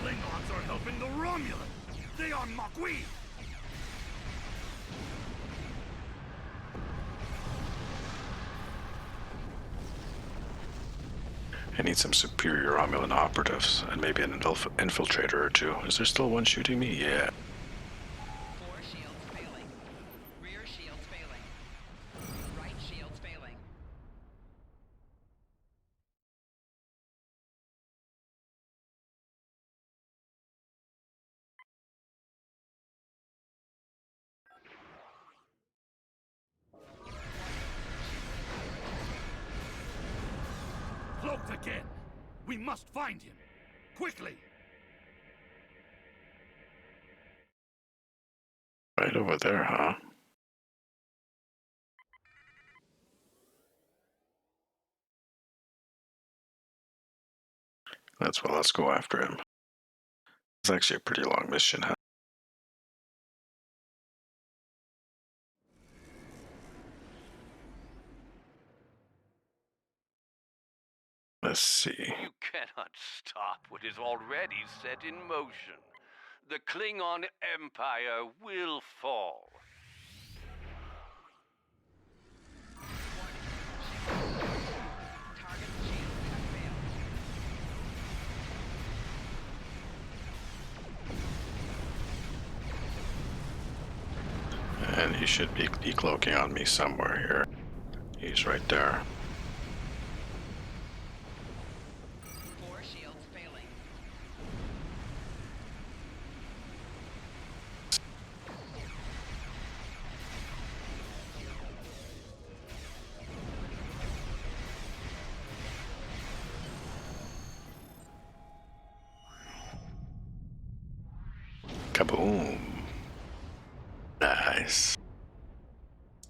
Klingons are helping the Romulans! They are Makwi! I need some superior Romulan operatives, and maybe an infiltrator or two. Is there still one shooting me? Yeah. Four shields failing. Rear shields failing. Right shields failing. Cloaked again! We must find him! Quickly! Right over there, huh? Let's go after him. It's actually a pretty long mission, huh? Let's see. You cannot stop what is already set in motion. The Klingon Empire will fall. And he should be decloaking on me somewhere here. He's right there. Four shields failing. Kaboom. Nice.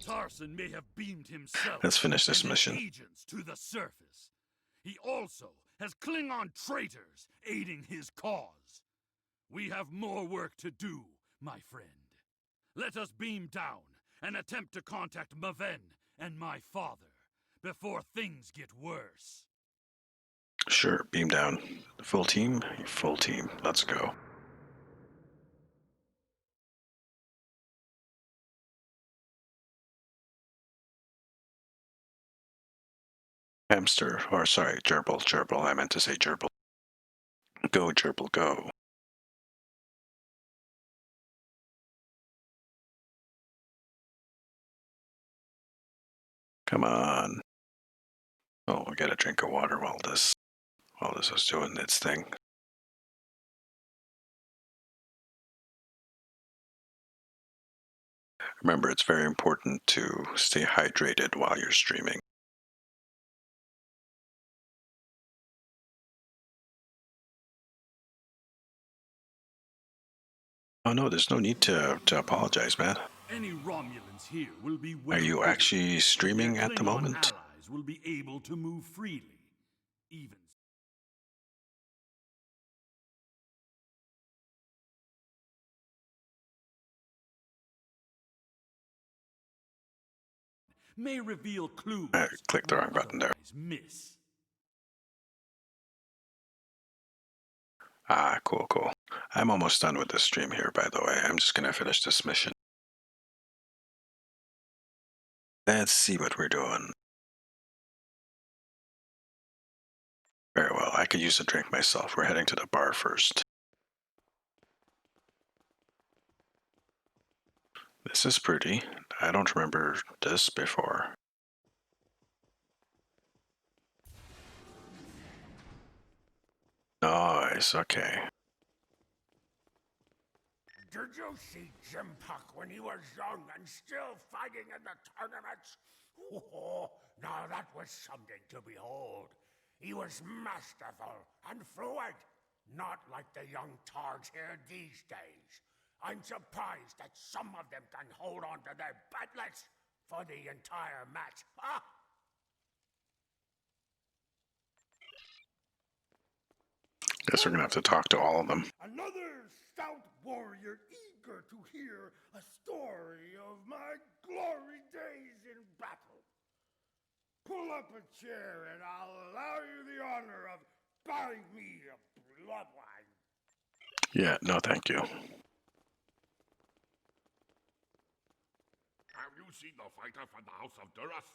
Tarson may have beamed himself Let's finish this and his mission. agents to the surface. He also has Klingon traitors aiding his cause. We have more work to do, my friend. Let us beam down and attempt to contact Maven and my father before things get worse. Sure, beam down. Full team? Full team. Let's go. Hamster, or sorry, gerbil. I meant to say gerbil. Go, gerbil, go. Come on. Oh, we got a drink of water while this is doing its thing. Remember, it's very important to stay hydrated while you're streaming. Oh no, there's no need to apologize, man. Any Romulans here will be Are you actually streaming at the moment? allies will be able to move freely. Even may reveal clues. I clicked the wrong button there. Miss. Ah, cool. I'm almost done with this stream here, by the way. I'm just gonna finish this mission. Let's see what we're doing. Very well, I could use a drink myself. We're heading to the bar first. This is pretty. I don't remember this before. Nice, okay. Did you see Jim Puck when he was young and still fighting in the tournaments? Oh, now that was something to behold. He was masterful and fluent, not like the young tards here these days. I'm surprised that some of them can hold on to their batlets for the entire match. Ah! Guess we're gonna have to talk to all of them. Another stout warrior eager to hear a story of my glory days in battle. Pull up a chair and I'll allow you the honor of buying me a blood wine. Yeah, no thank you. Have you seen the fighter from the House of Duras?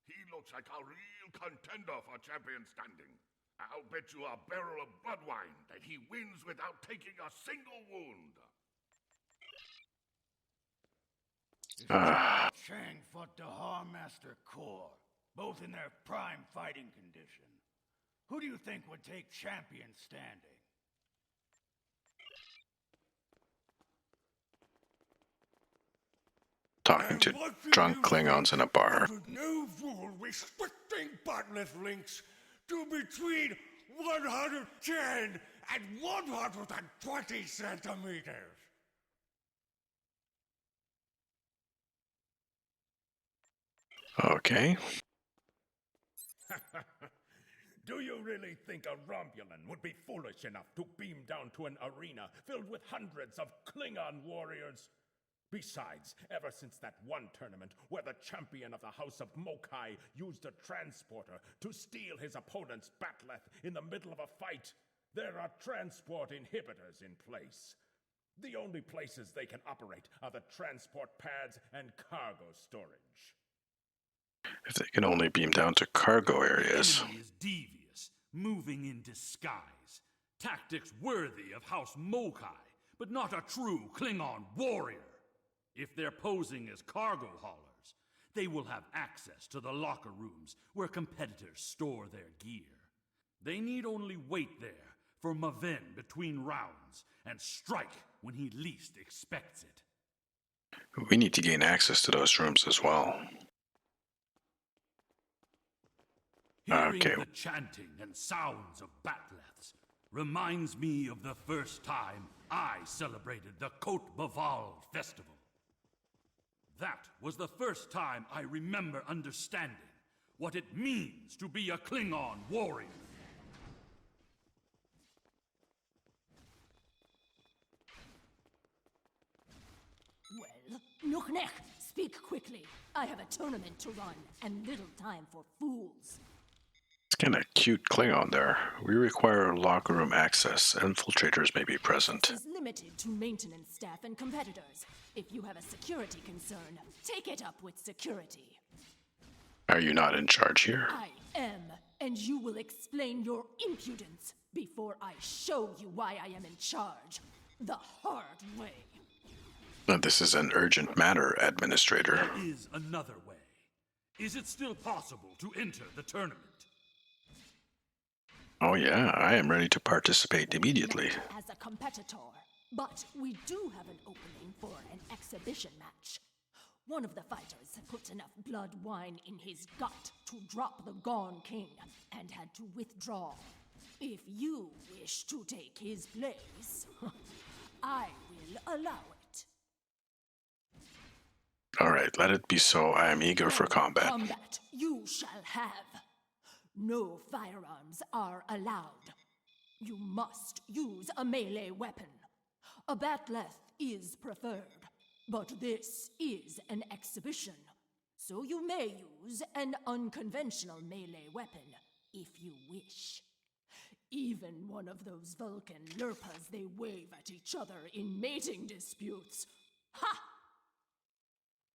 He looks like a real contender for champion standing. I'll bet you a barrel of blood wine that he wins without taking a single wound. Chang fought the Harmaster Corps, both in their prime fighting condition. Who do you think would take champion standing? Talking to drunk Klingons in a bar. The new rule restricting botnet links to between 110 and 120 centimeters. Okay. Do you really think a Romulan would be foolish enough to beam down to an arena filled with hundreds of Klingon warriors? Besides, ever since that one tournament where the champion of the House of Mokai used a transporter to steal his opponent's batleth in the middle of a fight, there are transport inhibitors in place. The only places they can operate are the transport pads and cargo storage. If they can only beam down to cargo areas. The enemy is devious, moving in disguise. Tactics worthy of House Mokai, but not a true Klingon warrior. If they're posing as cargo haulers, they will have access to the locker rooms where competitors store their gear. They need only wait there for Maven between rounds and strike when he least expects it. We need to gain access to those rooms as well. Hearing Okay. the chanting and sounds of batleths reminds me of the first time I celebrated the Cote Baval festival. That was the first time I remember understanding what it means to be a Klingon warrior. Well, Nuchnech, speak quickly. I have a tournament to run, and little time for fools. It's kind of cute Klingon there. We require locker room access. Infiltrators may be present. Is limited to maintenance staff and competitors. If you have a security concern, take it up with security. Are you not in charge here? I am, and you will explain your impudence before I show you why I am in charge. The hard way. This is an urgent matter, Administrator. There is another way. Is it still possible to enter the tournament? Oh yeah, I am ready to participate immediately. Not as a competitor, but we do have an opening for an exhibition match. One of the fighters put enough blood wine in his gut to drop the Gone King and had to withdraw. If you wish to take his place, I will allow it. Alright, let it be so. I am eager for combat. Combat you shall have. No firearms are allowed. You must use a melee weapon. A batleth is preferred, but this is an exhibition, so you may use an unconventional melee weapon if you wish. Even one of those Vulcan lurpas they wave at each other in mating disputes. Ha!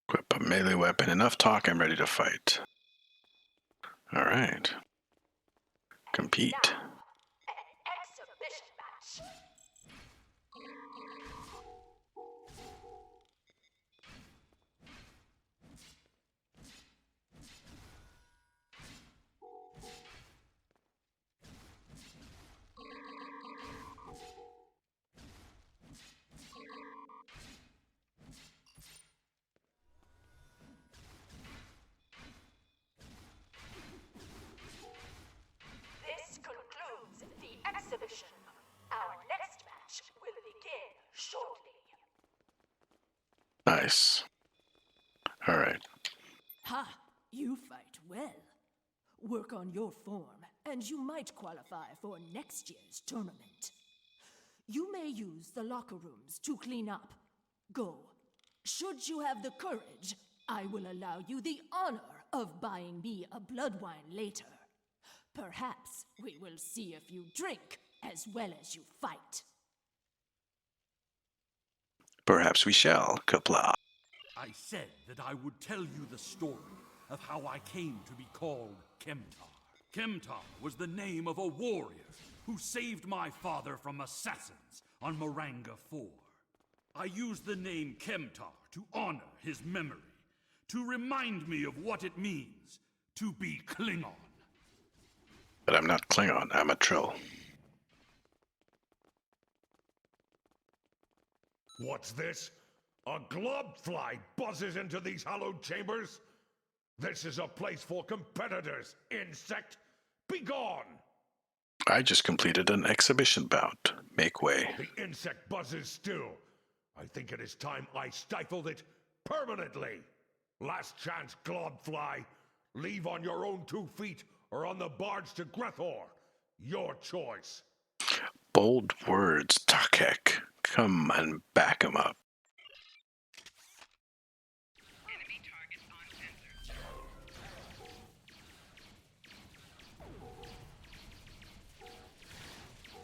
Equip a melee weapon. Enough talk, I'm ready to fight. Alright. Compete. Exhibition match. Nice. Alright. Ha! You fight well. Work on your form, and you might qualify for next year's tournament. You may use the locker rooms to clean up. Go. Should you have the courage, I will allow you the honor of buying me a blood wine later. Perhaps we will see if you drink as well as you fight. Perhaps we shall, Kapla. I said that I would tell you the story of how I came to be called Kemtar. Kemtar was the name of a warrior who saved my father from assassins on Maranga 4. I used the name Kemtar to honor his memory, to remind me of what it means to be Klingon. But I'm not Klingon, I'm a Trill. What's this? A globfly buzzes into these hallowed chambers? This is a place for competitors, insect! Begone! I just completed an exhibition bout. Make way. The insect buzzes still. I think it is time I stifled it permanently. Last chance, globfly. Leave on your own 2 feet or on the barge to Grethor. Your choice. Bold words, Takek. Come and back him up. Enemy targets uncensored.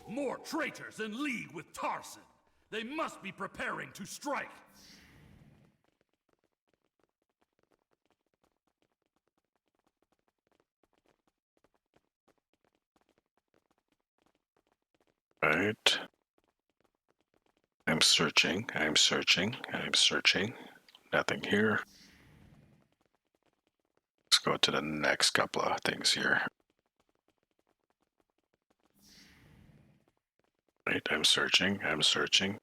More traitors in league with Tarson. They must be preparing to strike. Right. I'm searching, I'm searching, I'm searching. Nothing here. Let's go to the next couple of things here. Right, I'm searching, I'm searching.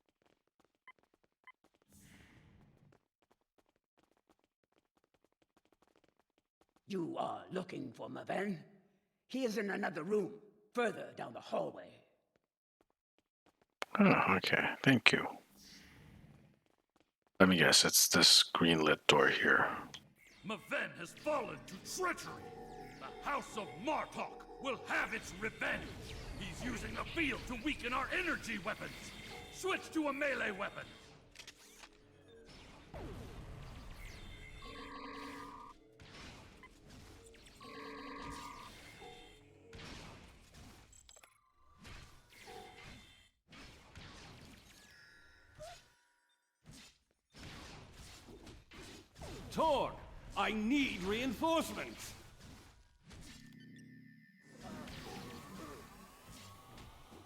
You are looking for Maven? He is in another room, further down the hallway. Oh, okay, thank you. Let me guess, it's this green lit door here. Maven has fallen to treachery. The House of Martok will have its revenge. He's using the field to weaken our energy weapons. Switch to a melee weapon. Tor, I need reinforcements.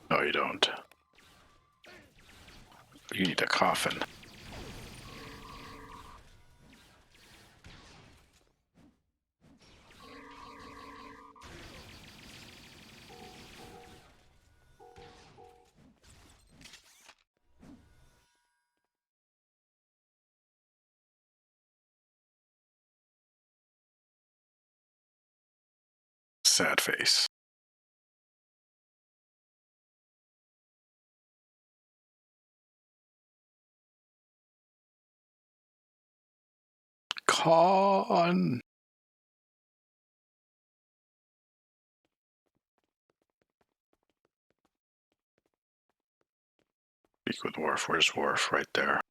No, you don't. You need a coffin. Sad face. Con. Speak with Worf. Where's Worf? Right there.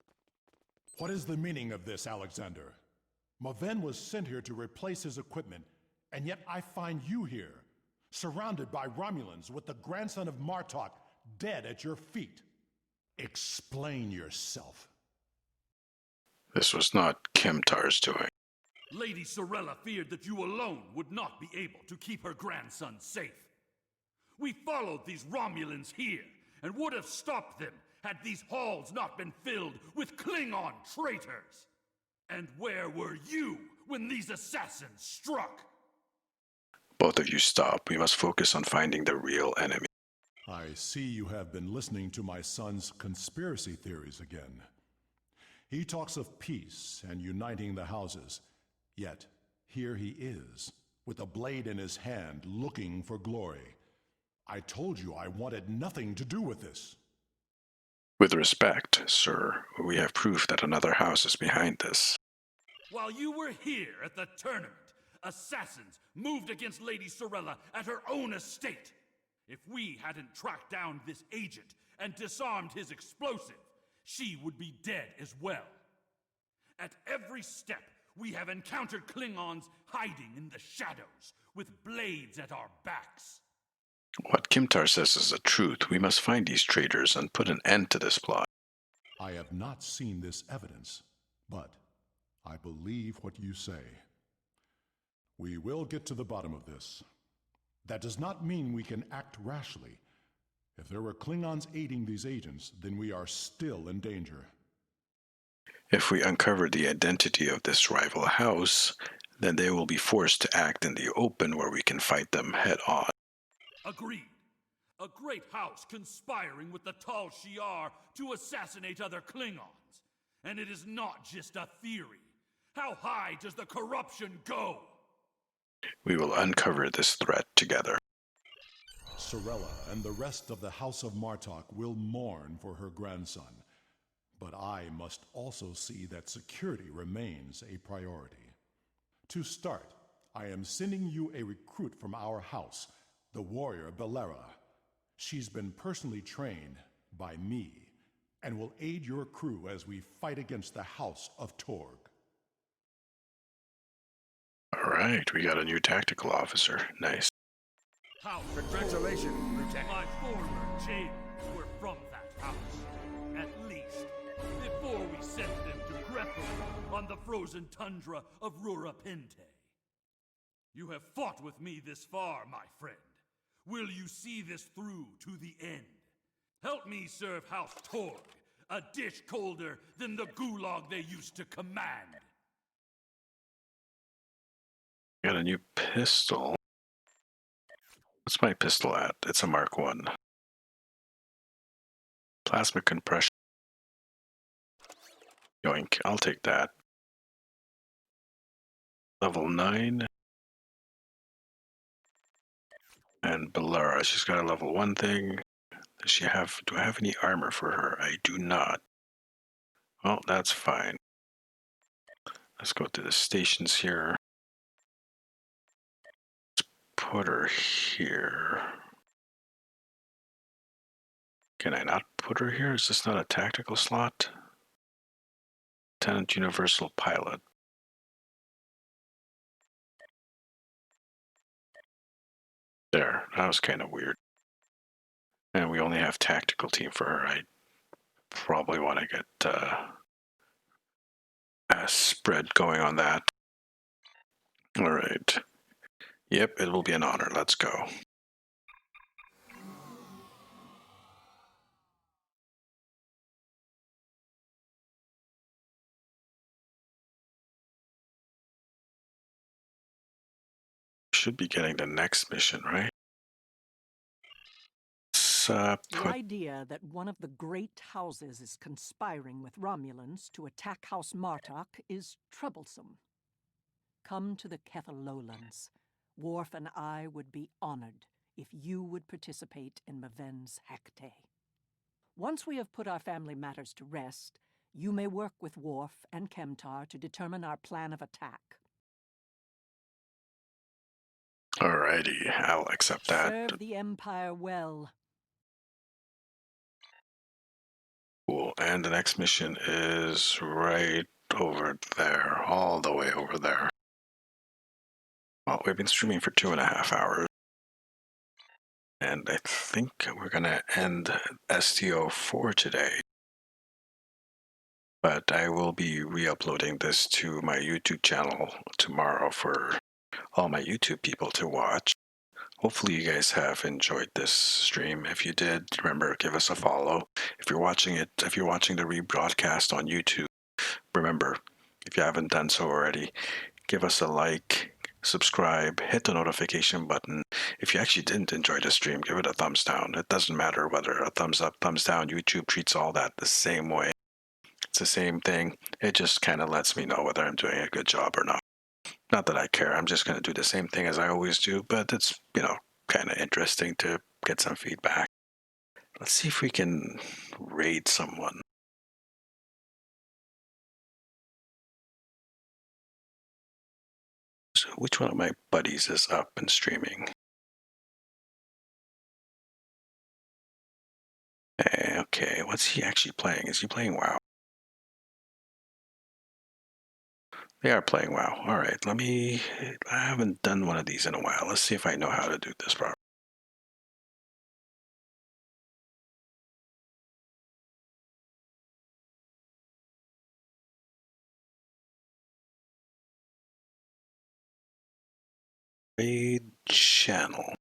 What is the meaning of this, Alexander? Maven was sent here to replace his equipment, and yet I find you here, surrounded by Romulans with the grandson of Martok dead at your feet. Explain yourself. This was not Kemtar's doing. Lady Sorella feared that you alone would not be able to keep her grandson safe. We followed these Romulans here and would have stopped them had these halls not been filled with Klingon traitors. And where were you when these assassins struck? Both of you stop. We must focus on finding the real enemy. I see you have been listening to my son's conspiracy theories again. He talks of peace and uniting the houses, yet here he is, with a blade in his hand, looking for glory. I told you I wanted nothing to do with this. With respect, sir, we have proof that another house is behind this. While you were here at the tournament, assassins moved against Lady Sorella at her own estate. If we hadn't tracked down this agent and disarmed his explosive, she would be dead as well. At every step, we have encountered Klingons hiding in the shadows, with blades at our backs. What Kimtar says is the truth. We must find these traitors and put an end to this plot. I have not seen this evidence, but I believe what you say. We will get to the bottom of this. That does not mean we can act rashly. If there were Klingons aiding these agents, then we are still in danger. If we uncover the identity of this rival house, then they will be forced to act in the open where we can fight them head on. Agreed. A great house conspiring with the Tal Shiar to assassinate other Klingons. And it is not just a theory. How high does the corruption go? We will uncover this threat together. Sorella and the rest of the House of Martok will mourn for her grandson. But I must also see that security remains a priority. To start, I am sending you a recruit from our house, the warrior Belera. She's been personally trained by me and will aid your crew as we fight against the House of Torg. All right, we got a new tactical officer. Nice. Congratulations, Lieutenant. My former jailers were from that house. At least, before we sent them to Grethel on the frozen tundra of Rurapente. You have fought with me this far, my friend. Will you see this through to the end? Help me serve House Torg, a dish colder than the gulag they used to command. Got a new pistol. What's my pistol at? It's a Mark 1. Plasma compression. Yoink, I'll take that. Level 9. And Bellara, she's got a level 1 thing. Does she have, do I have any armor for her? I do not. Well, that's fine. Let's go to the stations here. Let's put her here. Can I not put her here? Is this not a tactical slot? Lieutenant Universal Pilot. There, that was kind of weird. And we only have tactical team for her. I probably want to get a spread going on that. All right. Yep, it will be an honor. Let's go. Should be getting the next mission, right? The idea that one of the great houses is conspiring with Romulans to attack House Martok is troublesome. Come to the Kethel Lowlands. Worf and I would be honored if you would participate in Maven's Hecate. Once we have put our family matters to rest, you may work with Worf and Kemtar to determine our plan of attack. Alrighty, I'll accept that. Serve the Empire well. Cool, and the next mission is right over there, all the way over there. Well, we've been streaming for 2.5 hours. And I think we're going to end STO for today. But I will be re-uploading this to my YouTube channel tomorrow for all my YouTube people to watch. Hopefully you guys have enjoyed this stream. If you did, remember, give us a follow. If you're watching the rebroadcast on YouTube, remember, if you haven't done so already, give us a like, subscribe, hit the notification button. If you actually didn't enjoy the stream, give it a thumbs down. It doesn't matter whether a thumbs up, thumbs down. YouTube treats all that the same way. It's the same thing. It just kind of lets me know whether I'm doing a good job or not. Not that I care. I'm just going to do the same thing as I always do, but it's, kind of interesting to get some feedback. Let's see if we can raid someone. So which one of my buddies is up and streaming? Okay, what's he actually playing? Is he playing WoW? They are playing WoW. Alright, I haven't done one of these in a while. Let's see if I know how to do this properly. Raid channel.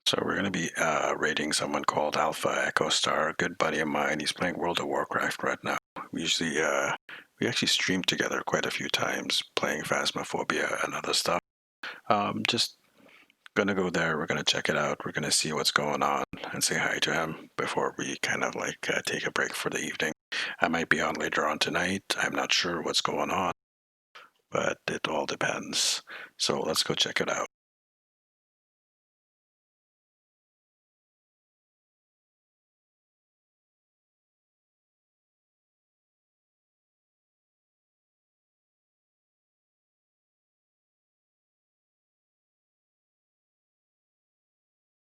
So we're going to be raiding someone called Alpha Echo Star, a good buddy of mine. He's playing World of Warcraft right now. We actually stream together quite a few times, playing Phasmophobia and other stuff. Just gonna go there. We're gonna check it out. We're gonna see what's going on and say hi to him before we kind of like take a break for the evening. I might be on later on tonight. I'm not sure what's going on, but it all depends. So let's go check it out.